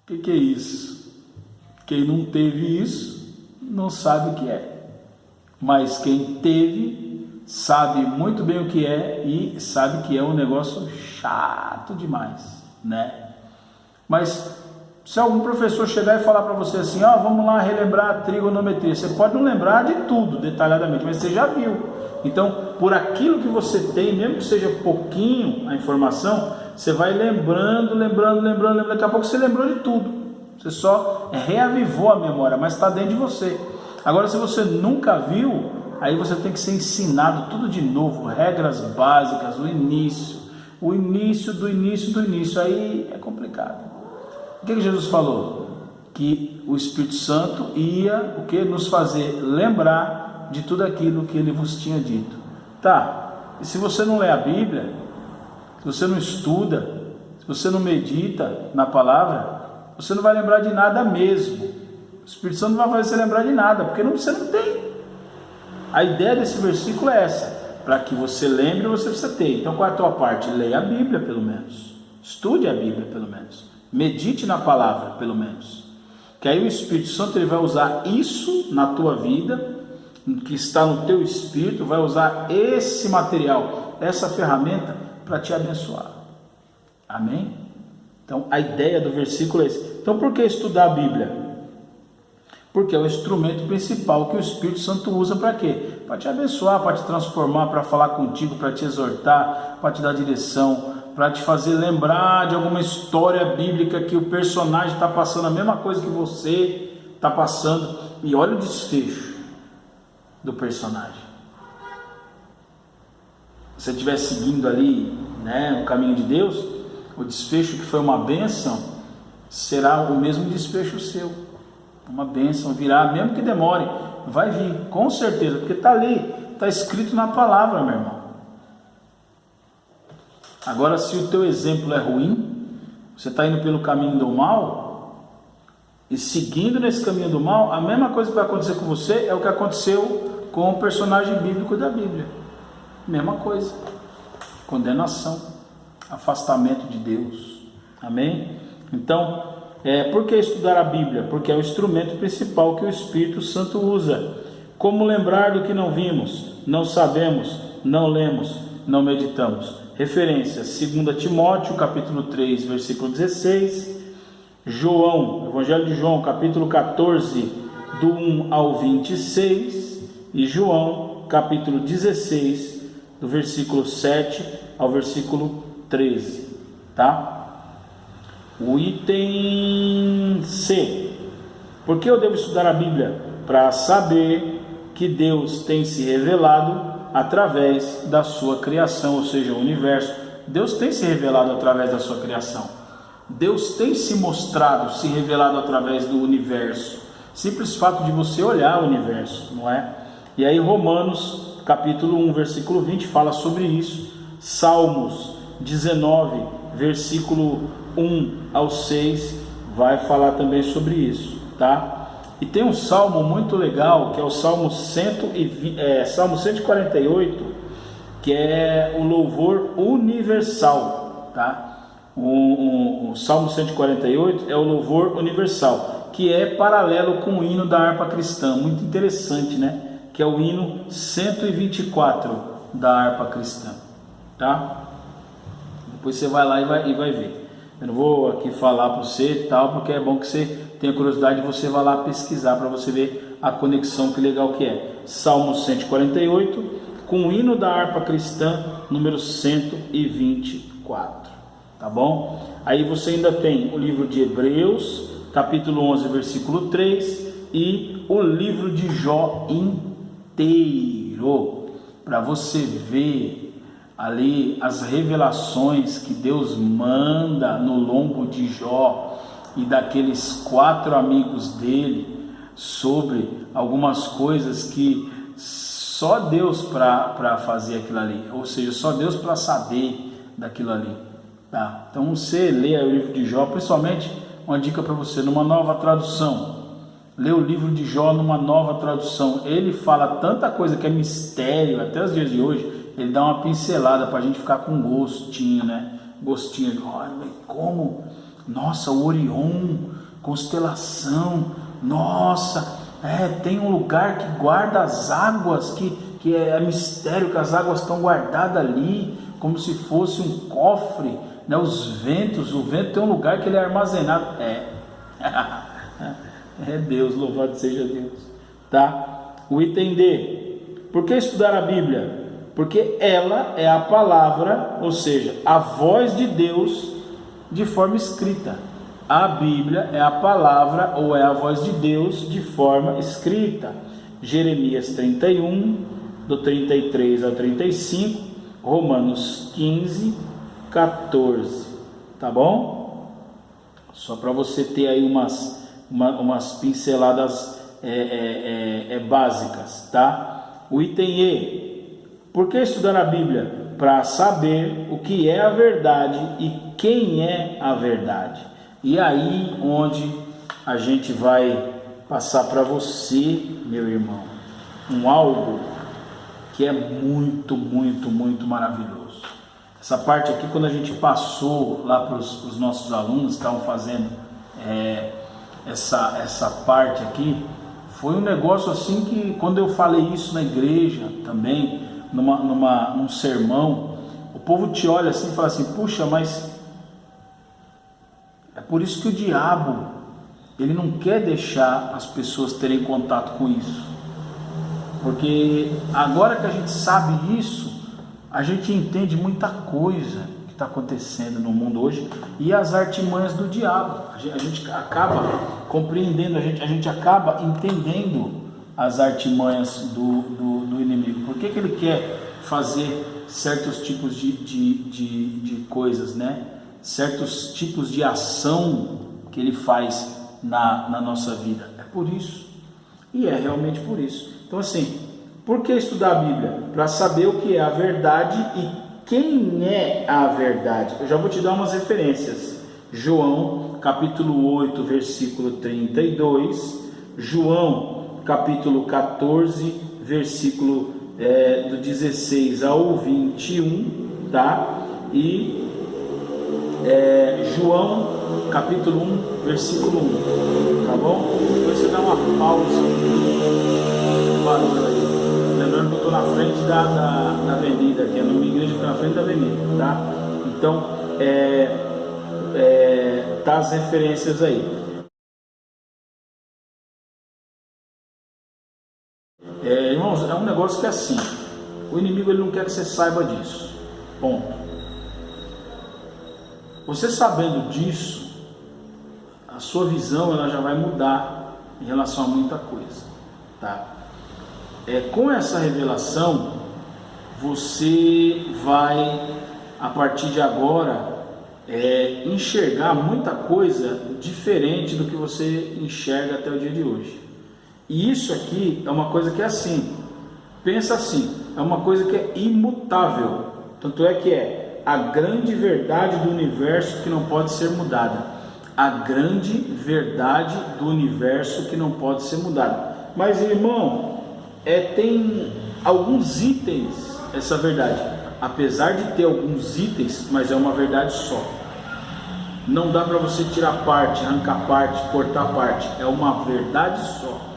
O que é isso? Quem não teve isso não sabe o que é. Mas quem teve sabe muito bem o que é e sabe que é um negócio chato demais, né? Mas se algum professor chegar e falar para você assim, vamos lá relembrar a trigonometria, você pode não lembrar de tudo detalhadamente, mas você já viu. Então, por aquilo que você tem, mesmo que seja pouquinho a informação, você vai lembrando, daqui a pouco você lembrou de tudo. Você só reavivou a memória, mas está dentro de você. Agora, se você nunca viu, aí você tem que ser ensinado tudo de novo, regras básicas, o início do início, aí é complicado. O que Jesus falou? Que o Espírito Santo ia nos fazer lembrar de tudo aquilo que ele vos tinha dito. Tá, e se você não lê a Bíblia, se você não estuda, se você não medita na palavra, você não vai lembrar de nada mesmo. O Espírito Santo não vai fazer você lembrar de nada, porque você não tem. A ideia desse versículo é essa, para que você lembre, você precisa ter. Então qual é a tua parte? Leia a Bíblia pelo menos, estude a Bíblia pelo menos, medite na palavra pelo menos, que aí o Espírito Santo ele vai usar isso na tua vida, que está no teu espírito, vai usar esse material, essa ferramenta para te abençoar. Amém? Então a ideia do versículo é esse. Então por que estudar a Bíblia? Porque é o instrumento principal que o Espírito Santo usa para quê? Para te abençoar, para te transformar, para falar contigo, para te exortar, para te dar direção, para te fazer lembrar de alguma história bíblica que o personagem está passando a mesma coisa que você está passando. E olha o desfecho do personagem. Se você estiver seguindo ali, né, o caminho de Deus, o desfecho que foi uma bênção será o mesmo desfecho seu. Uma bênção virá, mesmo que demore, vai vir, com certeza, porque está ali, está escrito na palavra, meu irmão. Agora, se o teu exemplo é ruim, você está indo pelo caminho do mal, e seguindo nesse caminho do mal, a mesma coisa que vai acontecer com você é o que aconteceu com o personagem bíblico da Bíblia. Mesma coisa, condenação, afastamento de Deus. Amém? Então, por que estudar a Bíblia? Porque é o instrumento principal que o Espírito Santo usa. Como lembrar do que não vimos, não sabemos, não lemos, não meditamos? Referências: 2 Timóteo, capítulo 3, versículo 16, João, Evangelho de João, capítulo 14, do 1 ao 26, e João, capítulo 16, do versículo 7 ao versículo 13, tá? O item C. Por que eu devo estudar a Bíblia? Para saber que Deus tem se revelado através da sua criação, ou seja, o universo. Deus tem se revelado através da sua criação. Deus tem se mostrado, se revelado através do universo. Simples fato de você olhar o universo, não é? E aí Romanos, capítulo 1, versículo 20, fala sobre isso. Salmos 19, versículo 1 ao 6, vai falar também sobre isso, tá? E tem um salmo muito legal, que é o Salmo 148, que é o louvor universal, tá? O Salmo 148 é o louvor universal, que é paralelo com o hino da harpa cristã, muito interessante, né? Que é o hino 124 da harpa cristã, tá? Depois você vai lá e vai ver. Eu não vou aqui falar para você e tal, porque é bom que você tenha curiosidade e você vá lá pesquisar para você ver a conexão, que legal que é. Salmo 148 com o hino da harpa cristã número 124, tá bom? Aí você ainda tem o livro de Hebreus, capítulo 11, versículo 3, e o livro de Jó inteiro, para você ver ali as revelações que Deus manda no lombo de Jó e daqueles 4 amigos dele sobre algumas coisas que só Deus para fazer aquilo ali, ou seja, só Deus para saber daquilo ali, tá? Então você lê o livro de Jó, principalmente uma dica para você, numa nova tradução. Lê o livro de Jó numa nova tradução. Ele fala tanta coisa que é mistério, até os dias de hoje. Ele dá uma pincelada para a gente ficar com gostinho, né? Gostinho de, como Nossa, o Orion, constelação, nossa, tem um lugar que guarda as águas, que é mistério, que as águas estão guardadas ali, como se fosse um cofre, né? Os ventos, o vento tem um lugar que ele é armazenado. É Deus, louvado seja Deus, tá? O item D, por que estudar a Bíblia? Porque ela é a palavra, ou seja, a voz de Deus de forma escrita. A Bíblia é a palavra ou é a voz de Deus de forma escrita. Jeremias 31, do 33 ao 35, Romanos 15, 14, tá bom? Só para você ter aí umas pinceladas básicas, tá? O item E, por que estudar a Bíblia? Para saber o que é a verdade e quem é a verdade. E aí onde a gente vai passar para você, meu irmão, algo que é muito, muito, muito maravilhoso. Essa parte aqui, quando a gente passou lá para os nossos alunos que estavam fazendo essa parte aqui, foi um negócio assim que, quando eu falei isso na igreja também, num sermão, o povo te olha assim e fala assim: puxa, mas é por isso que o diabo, ele não quer deixar as pessoas terem contato com isso, porque agora que a gente sabe isso, a gente entende muita coisa que está acontecendo no mundo hoje e as artimanhas do diabo. A gente acaba compreendendo, a gente acaba entendendo as artimanhas do inimigo. Por que ele quer fazer certos tipos de coisas, né? Certos tipos de ação que ele faz na nossa vida? É por isso, e é realmente por isso. Então assim, por que estudar a Bíblia? Para saber o que é a verdade e quem é a verdade. Eu já vou te dar umas referências. João capítulo 8, versículo 32, João capítulo 14, versículo do 16 ao 21, tá? E João capítulo 1, versículo 1, tá bom? Depois você dá uma pausa no barulho aí. Lembrando que eu estou na frente da avenida aqui, a minha igreja fica na frente da avenida, tá? Então, tá as referências aí. Irmãos, é um negócio que é assim, o inimigo ele não quer que você saiba disso, ponto. Você sabendo disso, a sua visão ela já vai mudar em relação a muita coisa, tá? Com essa revelação, você vai, a partir de agora, enxergar muita coisa diferente do que você enxerga até o dia de hoje. E isso aqui é uma coisa que é assim, pensa assim, é uma coisa que é imutável, tanto é que a grande verdade do universo que não pode ser mudada, a grande verdade do universo que não pode ser mudada. Mas irmão, tem alguns itens essa verdade, apesar de ter alguns itens, mas é uma verdade só. Não dá para você tirar parte, arrancar parte, cortar parte, é uma verdade só.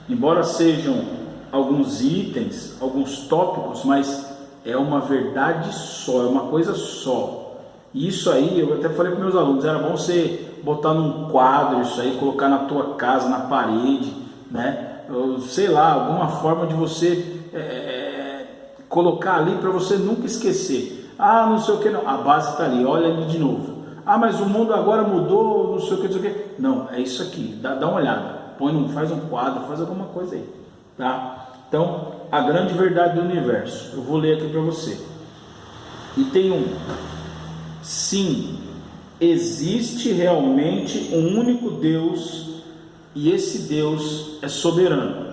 Embora sejam alguns itens, alguns tópicos, mas é uma verdade só, é uma coisa só. E isso aí, eu até falei para meus alunos, era bom você botar num quadro isso aí, colocar na tua casa, na parede, né? Ou, sei lá, alguma forma de você colocar ali para você nunca esquecer. Ah, não sei o que, não. A base está ali, olha ali de novo. Ah, mas o mundo agora mudou, não sei o que, não sei o que. Não, é isso aqui, dá uma olhada. Faz um quadro, faz alguma coisa aí, tá? Então, a grande verdade do universo, eu vou ler aqui para você. E tem sim, existe realmente um único Deus, e esse Deus é soberano.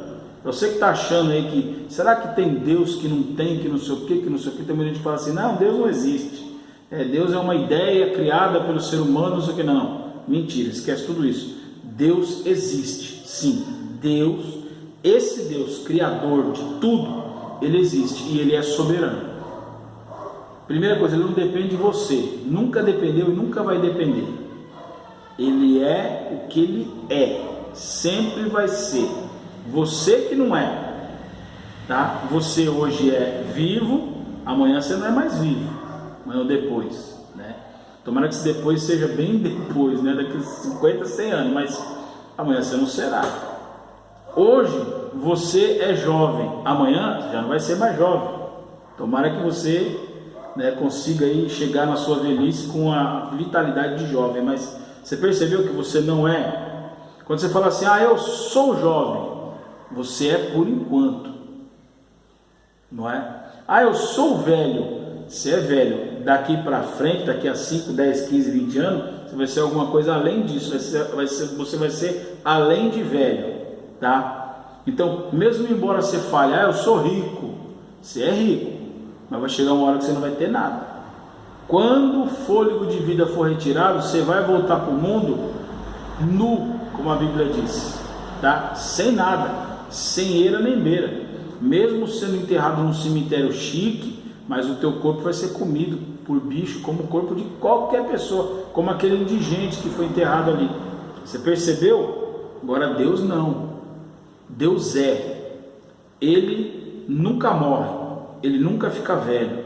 Você que está achando aí que, será que tem Deus que não tem, que não sei o que, tem muita gente que fala assim, não, Deus não existe. Deus é uma ideia criada pelo ser humano, não sei o que, não. Mentira, esquece tudo isso. Deus existe, sim, esse Deus, criador de tudo, ele existe e ele é soberano. Primeira coisa, ele não depende de você, nunca dependeu e nunca vai depender. Ele é o que ele é, sempre vai ser. Você que não é, tá? Você hoje é vivo, amanhã você não é mais vivo, amanhã ou depois, né? Tomara que esse depois seja bem depois, né? Daqui a 50, 100 anos, mas amanhã você não será. Hoje você é jovem, amanhã já não vai ser mais jovem. Tomara que você, né, consiga aí chegar na sua velhice com a vitalidade de jovem, mas você percebeu que você não é? Quando você fala assim, eu sou jovem, você é por enquanto, não é? Eu sou velho, você é velho. Daqui para frente, daqui a 5, 10, 15, 20 anos, você vai ser alguma coisa além disso, você vai ser além de velho, tá? Então, mesmo embora você fale, eu sou rico, você é rico, mas vai chegar uma hora que você não vai ter nada. Quando o fôlego de vida for retirado, você vai voltar para o mundo nu, como a Bíblia diz, tá? Sem nada, sem eira nem beira, mesmo sendo enterrado num cemitério chique, mas o teu corpo vai ser comido por bicho, como o corpo de qualquer pessoa, como aquele indigente que foi enterrado ali. Você percebeu? Agora Deus não. Deus Ele nunca morre, Ele nunca fica velho.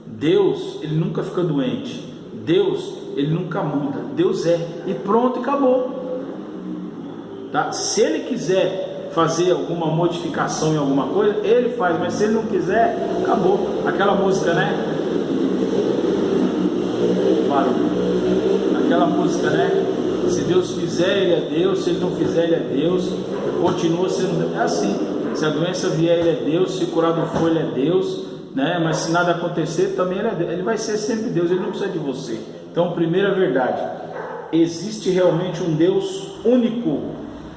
Deus, Ele nunca fica doente. Deus, Ele nunca muda. Deus e pronto, e acabou, tá? Se Ele quiser fazer alguma modificação em alguma coisa, Ele faz, mas se Ele não quiser, acabou. Aquela música, né? Aquela música, né? Se Deus fizer, Ele é Deus. Se Ele não fizer, Ele é Deus. Continua sendo Deus. É assim. Se a doença vier, Ele é Deus. Se curado for, Ele é Deus, né? Mas se nada acontecer, também Ele é Deus. Ele vai ser sempre Deus. Ele não precisa de você. Então, primeira verdade: existe realmente um Deus único,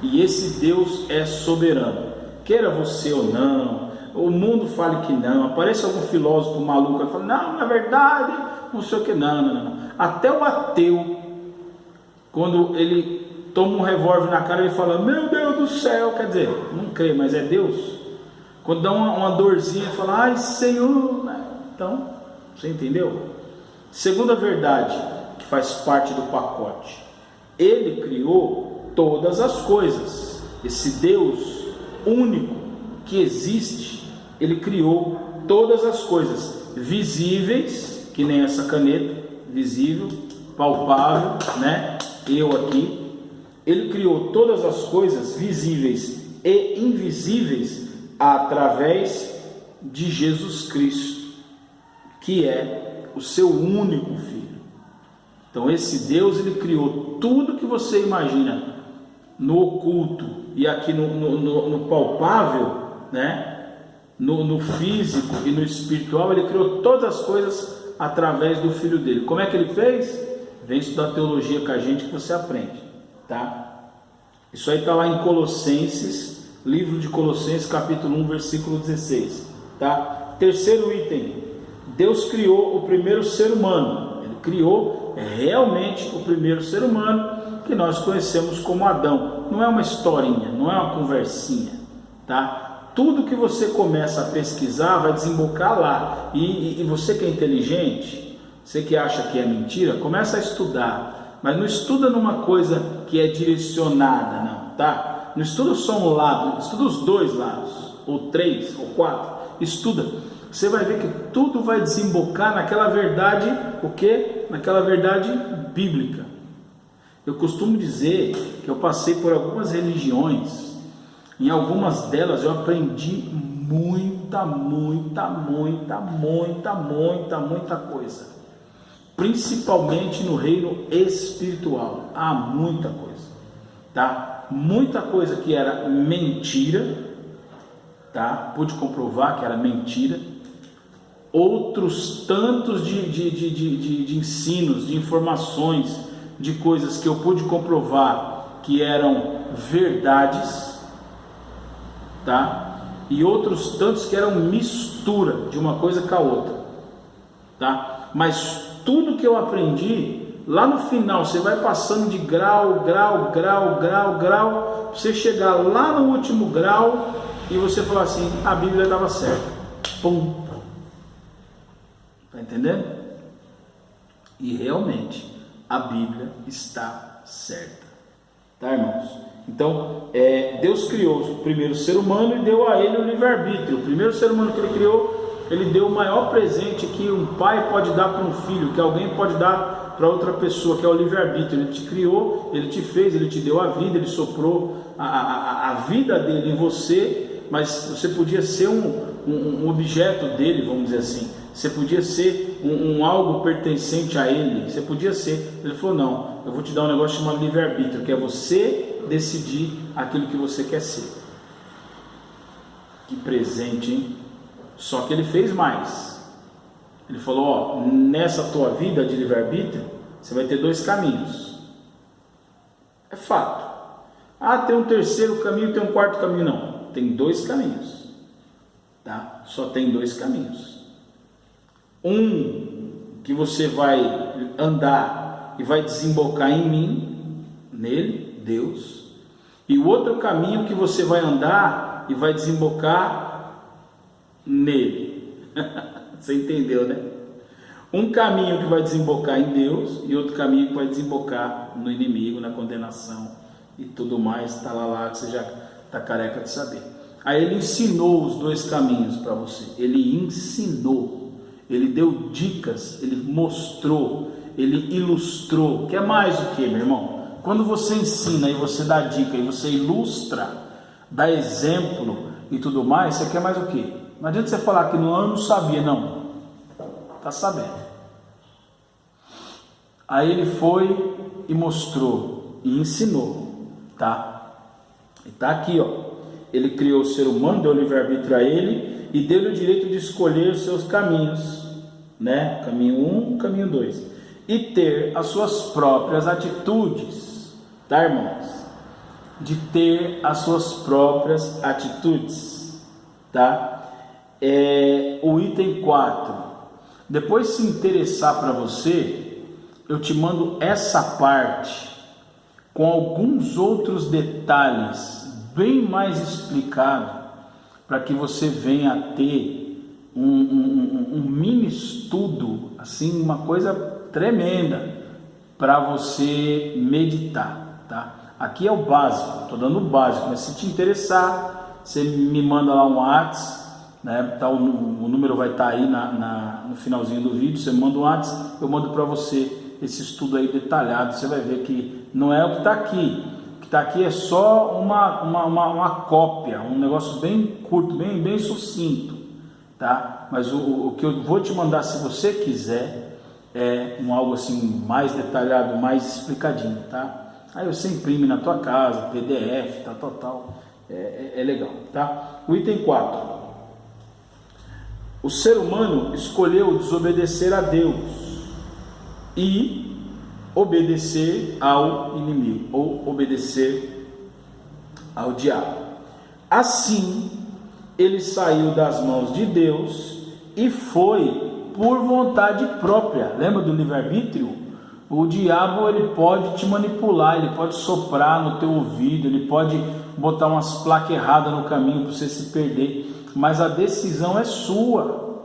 e esse Deus é soberano. Queira você ou não, o mundo fale que não, aparece algum filósofo maluco e fala, não, na verdade, não sei o que, não. Até o ateu, quando ele toma um revólver na cara, ele fala, meu Deus do céu, quer dizer, não crê, mas é Deus. Quando dá uma dorzinha, ele fala, ai Senhor, então, você entendeu? Segunda verdade, que faz parte do pacote: Ele criou todas as coisas. Esse Deus único que existe, Ele criou todas as coisas visíveis, que nem essa caneta, visível, palpável, né? Eu aqui. Ele criou todas as coisas visíveis e invisíveis através de Jesus Cristo, que é o seu único Filho. Então esse Deus, Ele criou tudo que você imagina no oculto e aqui no palpável, né? No físico e no espiritual. Ele criou todas as coisas através do Filho dele. Como é que Ele fez? Vem estudar teologia com a gente que você aprende, tá? Isso aí está lá em Colossenses, livro de Colossenses, capítulo 1, versículo 16, tá? Terceiro item: Deus criou o primeiro ser humano. Ele criou realmente o primeiro ser humano, que nós conhecemos como Adão. Não é uma historinha, não é uma conversinha, tá? Tudo que você começa a pesquisar vai desembocar lá. E você que é inteligente, você que acha que é mentira, começa a estudar. Mas não estuda numa coisa que é direcionada, não, tá? Não estuda só um lado, estuda os dois lados, ou 3, ou 4. Estuda. Você vai ver que tudo vai desembocar naquela verdade, o quê? Naquela verdade bíblica. Eu costumo dizer que eu passei por algumas religiões. Em algumas delas eu aprendi muita coisa. Principalmente no reino espiritual. Há muita coisa, tá? Muita coisa que era mentira, tá? Pude comprovar que era mentira. Outros tantos de ensinos, de informações, de coisas que eu pude comprovar que eram verdades, tá? E outros tantos que eram mistura de uma coisa com a outra, tá? Mas tudo que eu aprendi, lá no final você vai passando de grau, você chegar lá no último grau e você falar assim, a Bíblia estava certa. Pum. Tá entendendo? E realmente a Bíblia está certa. Tá, irmãos? Então, Deus criou o primeiro ser humano e deu a ele o livre-arbítrio. O primeiro ser humano que ele criou, ele deu o maior presente que um pai pode dar para um filho, que alguém pode dar para outra pessoa, que é o livre-arbítrio. Ele te criou, ele te fez, ele te deu a vida, ele soprou a vida dele em você, mas você podia ser um objeto dele, vamos dizer assim. Você podia ser algo pertencente a ele, você podia ser. Ele falou, não, eu vou te dar um negócio chamado livre-arbítrio, que é você decidir aquilo que você quer ser. Que presente, hein? Só que ele fez mais. Ele falou, ó, nessa tua vida de livre-arbítrio, você vai ter 2 caminhos. É fato. Ah, tem um terceiro caminho, tem um quarto caminho. Não, tem 2 caminhos. Tá? Só tem 2 caminhos. Um que você vai andar e vai desembocar em mim, nele, Deus. E o outro caminho que você vai andar e vai desembocar nele. Você entendeu, né? Um caminho que vai desembocar em Deus e outro caminho que vai desembocar no inimigo, na condenação e tudo mais, tá lá que você já tá careca de saber. Aí ele ensinou os 2 caminhos para você. Ele ensinou, ele deu dicas, ele mostrou, ele ilustrou. Quer mais o que, meu irmão? Quando você ensina e você dá dica e você ilustra, dá exemplo e tudo mais, você quer mais o que? Não adianta você falar que eu não sabia, não. Está sabendo. Aí ele foi e mostrou e ensinou, tá? E tá aqui, ó. Ele criou o ser humano, deu livre-arbítrio a ele e deu-lhe o direito de escolher os seus caminhos, né? Caminho 1, caminho 2. E ter as suas próprias atitudes, tá, irmãos? De ter as suas próprias atitudes, tá? O item 4. Depois, se interessar para você, eu te mando essa parte com alguns outros detalhes bem mais explicado, para que você venha a ter um mini estudo, assim, uma coisa tremenda para você meditar, tá? Aqui é o básico, estou dando o básico, mas se te interessar, você me manda lá um WhatsApp, né? Tá, o número vai estar aí no finalzinho do vídeo. Você manda um WhatsApp, eu mando para você esse estudo aí detalhado. Você vai ver que não é o que está aqui. O que está aqui é só uma cópia, um negócio bem curto, bem sucinto, tá? Mas o que eu vou te mandar, se você quiser, é algo assim mais detalhado, mais explicadinho, tá? Aí você imprime na tua casa, PDF, tal. É legal, tá? O item 4. O ser humano escolheu desobedecer a Deus e obedecer ao inimigo, ou obedecer ao diabo. Assim, ele saiu das mãos de Deus e foi por vontade própria. Lembra do livre-arbítrio? O diabo, ele pode te manipular, ele pode soprar no teu ouvido, ele pode botar umas placas erradas no caminho para você se perder. Mas a decisão é sua.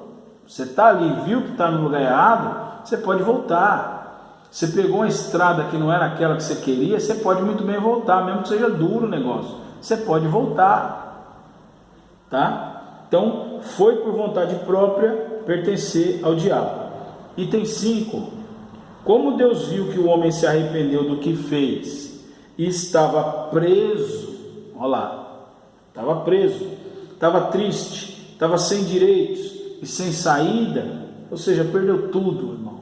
Você está ali, viu que está no lugar errado, você pode voltar. Você pegou uma estrada que não era aquela que você queria, você pode muito bem voltar, mesmo que seja duro o negócio. Você pode voltar, tá? Então, foi por vontade própria pertencer ao diabo. Item 5. Como Deus viu que o homem se arrependeu do que fez e estava preso, olha lá, estava preso, estava triste, estava sem direitos e sem saída, ou seja, perdeu tudo, irmão.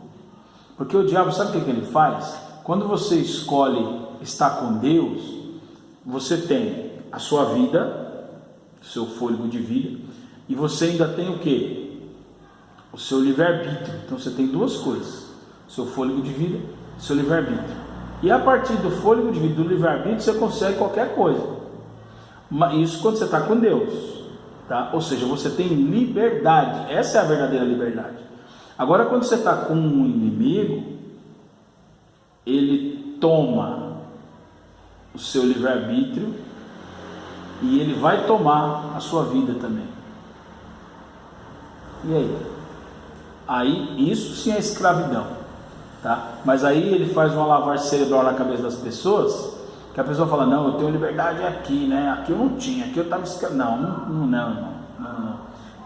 Porque o diabo, sabe o que ele faz? Quando você escolhe estar com Deus, você tem a sua vida, o seu fôlego de vida, e você ainda tem o quê? O seu livre-arbítrio. Então você tem 2 coisas: seu fôlego de vida, seu livre-arbítrio. E a partir do fôlego de vida, do livre-arbítrio, você consegue qualquer coisa. Isso quando você está com Deus, tá? Ou seja, você tem liberdade. Essa é a verdadeira liberdade. Agora, quando você está com um inimigo, ele toma o seu livre-arbítrio e ele vai tomar a sua vida também. E aí? Aí, isso sim é escravidão. tá? Mas aí ele faz uma lavagem cerebral na cabeça das pessoas, que a pessoa fala, não, eu tenho liberdade aqui, né? Aqui eu não tinha, aqui eu estava escravo. Não.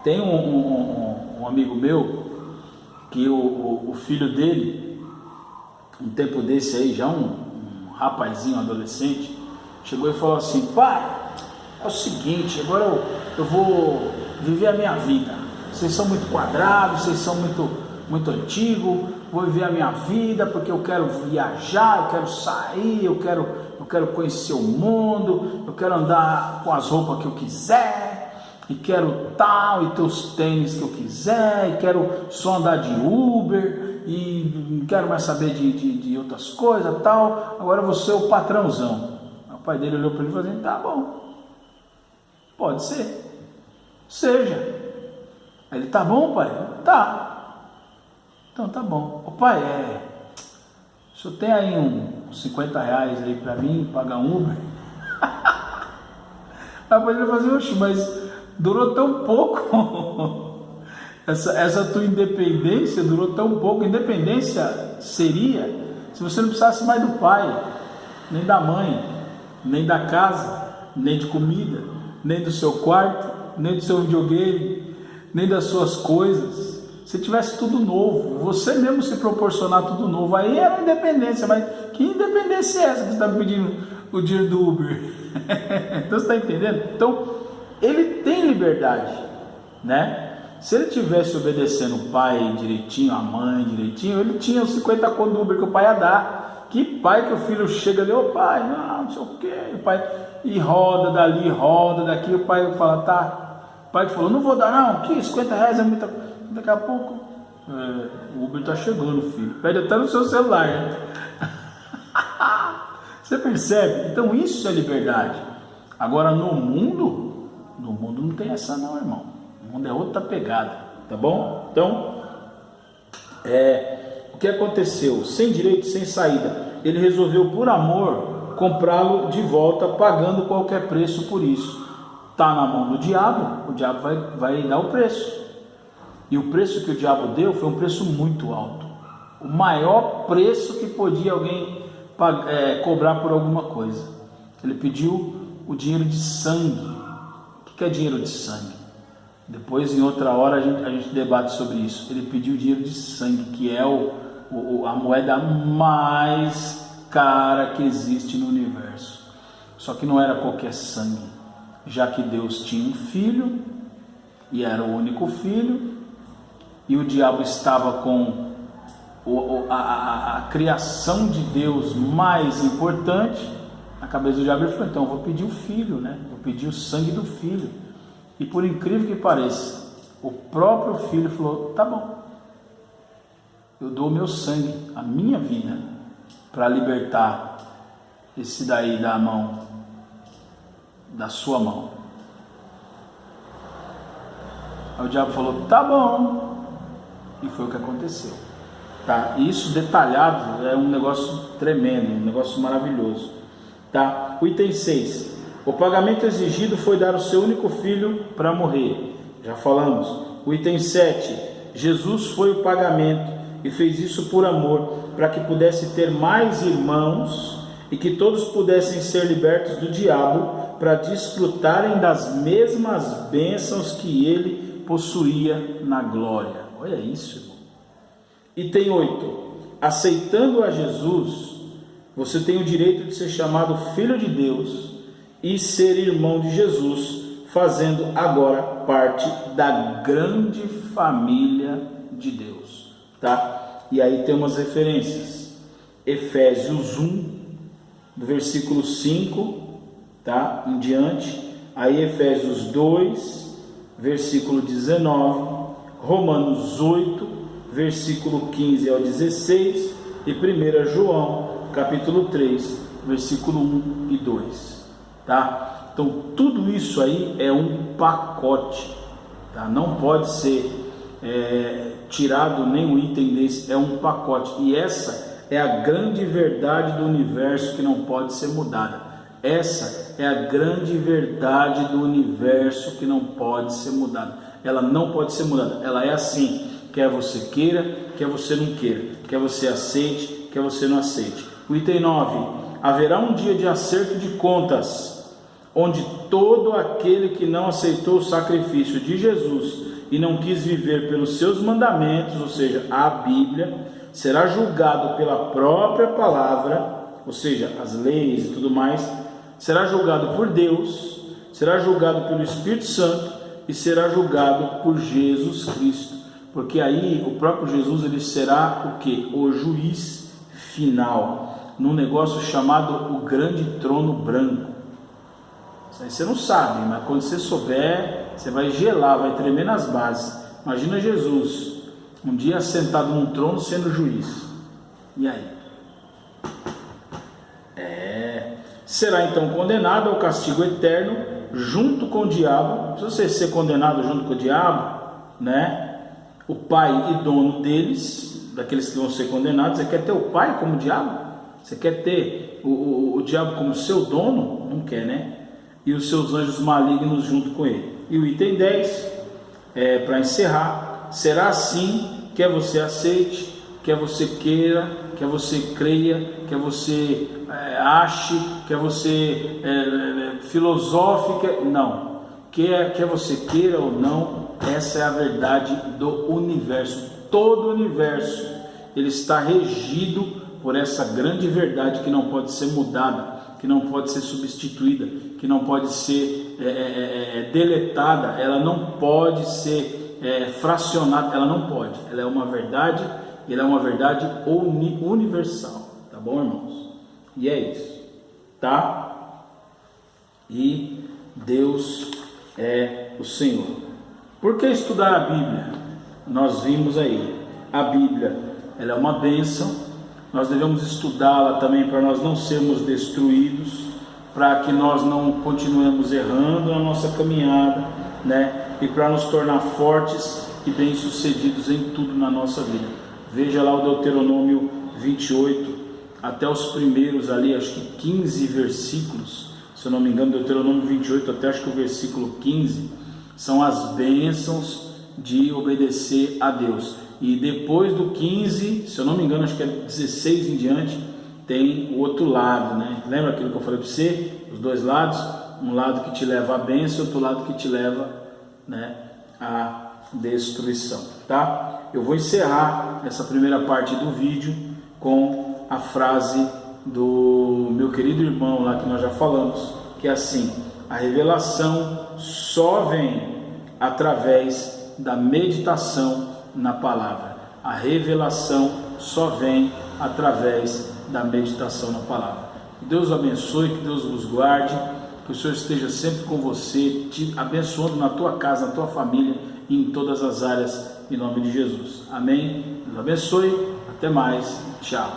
Tem um amigo meu, que o filho dele, um tempo desse aí, já um rapazinho, um adolescente, chegou e falou assim, pai, é o seguinte, agora eu vou viver a minha vida, vocês são muito quadrados, vocês são muito antigos, vou viver a minha vida porque eu quero viajar, eu quero sair, eu quero conhecer o mundo, eu quero andar com as roupas que eu quiser, e quero tal, e ter os tênis que eu quiser, e quero só andar de Uber, e não quero mais saber de outras coisas, tal, agora eu vou ser o patrãozão. O pai dele olhou para ele e falou assim, tá bom, pode ser, seja. Aí ele, tá bom, pai? Tá. Então tá bom. Ô pai, o senhor tem aí uns 50 reais aí para mim, pagar um Uber? Aí o pai dele falou assim, oxe, mas durou tão pouco. Essa tua independência durou tão pouco. Independência seria se você não precisasse mais do pai, nem da mãe, nem da casa, nem de comida, nem do seu quarto, nem do seu videogame, nem das suas coisas. Se tivesse tudo novo, você mesmo se proporcionar tudo novo, aí era independência. Mas que independência é essa que você está me pedindo o dinheiro do Uber? Então você está entendendo? Então ele tem liberdade, né? Se ele tivesse obedecendo o pai direitinho, a mãe direitinho, ele tinha os 50 conto do Uber que o pai ia dar. Que pai que o filho chega ali, ô pai, não sei o que, o pai, e roda dali, roda daqui, o pai fala, tá. O pai que falou, não vou dar não, que 50 reais é muita. Daqui a pouco, o Uber tá chegando, filho. Pede até no seu celular, né? Você percebe? Então isso é liberdade. Agora no mundo não tem essa não, irmão. O mundo é outra pegada, tá bom? Então, o que aconteceu? Sem direito, sem saída. Ele resolveu, por amor, comprá-lo de volta, pagando qualquer preço por isso. Tá na mão do diabo, o diabo vai dar o preço. E o preço que o diabo deu foi um preço muito alto. O maior preço que podia alguém cobrar por alguma coisa. Ele pediu o dinheiro de sangue. O que é dinheiro de sangue? Depois, em outra hora, a gente debate sobre isso. Ele pediu dinheiro de sangue, que é a moeda mais cara que existe no universo. Só que não era qualquer sangue, já que Deus tinha um filho, e era o único filho, e o diabo estava com a criação de Deus mais importante. Na cabeça do diabo ele falou, então eu vou pedir o filho, né? Vou pedir o sangue do filho. E por incrível que pareça, o próprio filho falou, tá bom, eu dou o meu sangue, a minha vida, para libertar esse daí da sua mão. Aí o diabo falou, tá bom. E foi o que aconteceu, tá? Isso detalhado é um negócio tremendo, um negócio maravilhoso, tá? O item 6, o pagamento exigido foi dar o seu único filho para morrer, já falamos. O item 7, Jesus foi o pagamento e fez isso por amor, para que pudesse ter mais irmãos e que todos pudessem ser libertos do diabo, para desfrutarem das mesmas bênçãos que ele possuía na glória. Olha isso, irmão. Item 8. Aceitando a Jesus, você tem o direito de ser chamado filho de Deus e ser irmão de Jesus, fazendo agora parte da grande família de Deus, tá? E aí tem umas referências. Efésios 1, do versículo 5, tá? Em diante. Aí Efésios 2, versículo 19. Romanos 8, versículo 15 ao 16, e 1 João, capítulo 3, versículo 1 e 2, tá? Então, tudo isso aí é um pacote, tá? Não pode ser tirado nenhum item desse, é um pacote, e essa é a grande verdade do universo que não pode ser mudada. Essa é a grande verdade do universo que não pode ser mudada. Ela não pode ser mudada, ela é assim. quer você queira, quer você não queira, quer você aceite, quer você não aceite. O item 9, haverá um dia de acerto de contas, onde todo aquele que não aceitou o sacrifício de Jesus e não quis viver pelos seus mandamentos, ou seja, a Bíblia, será julgado pela própria palavra, ou seja, as leis e tudo mais, será julgado por Deus, será julgado pelo Espírito Santo e será julgado por Jesus Cristo, porque aí o próprio Jesus ele será o que? O juiz final, num negócio chamado o grande trono branco. Isso aí você não sabe, mas quando você souber, você vai gelar, vai tremer nas bases. Imagina Jesus um dia sentado num trono sendo juiz. E aí? Será então condenado ao castigo eterno junto com o diabo. Se você ser condenado junto com o diabo, né? O pai e dono deles, daqueles que vão ser condenados, você quer ter o pai como diabo? Você quer ter o diabo como seu dono? Não quer, né? E os seus anjos malignos junto com ele. E o item 10, para encerrar, será assim, quer você aceite, quer você queira, quer você creia, quer você ache, quer você filosofe, não. Quer você queira ou não, essa é a verdade do universo. Todo o universo ele está regido por essa grande verdade que não pode ser mudada, que não pode ser substituída, que não pode ser deletada, ela não pode ser fracionada, ela não pode. Ela é uma verdade, ela é uma verdade universal, tá bom, irmãos? E é isso, tá? E Deus é o Senhor. Por que estudar a Bíblia? Nós vimos aí, a Bíblia, ela é uma bênção. Nós devemos estudá-la também para nós não sermos destruídos, para que nós não continuemos errando na nossa caminhada, né? E para nos tornar fortes e bem-sucedidos em tudo na nossa vida. Veja lá o Deuteronômio 28, até os primeiros ali, acho que 15 versículos, se eu não me engano, Deuteronômio 28 até acho que o versículo 15, são as bênçãos de obedecer a Deus. E depois do 15, se eu não me engano, acho que é 16 em diante, tem o outro lado, né? Lembra aquilo que eu falei para você? Os dois lados, um lado que te leva à bênção, outro lado que te leva, né, à destruição, tá? Eu vou encerrar essa primeira parte do vídeo com a frase do meu querido irmão lá que nós já falamos, que é assim: a revelação só vem através da meditação na palavra. A revelação só vem através da meditação na palavra. Que Deus o abençoe, que Deus vos guarde, que o Senhor esteja sempre com você, te abençoando na tua casa, na tua família e em todas as áreas, em nome de Jesus. Amém? Deus abençoe, até mais, tchau.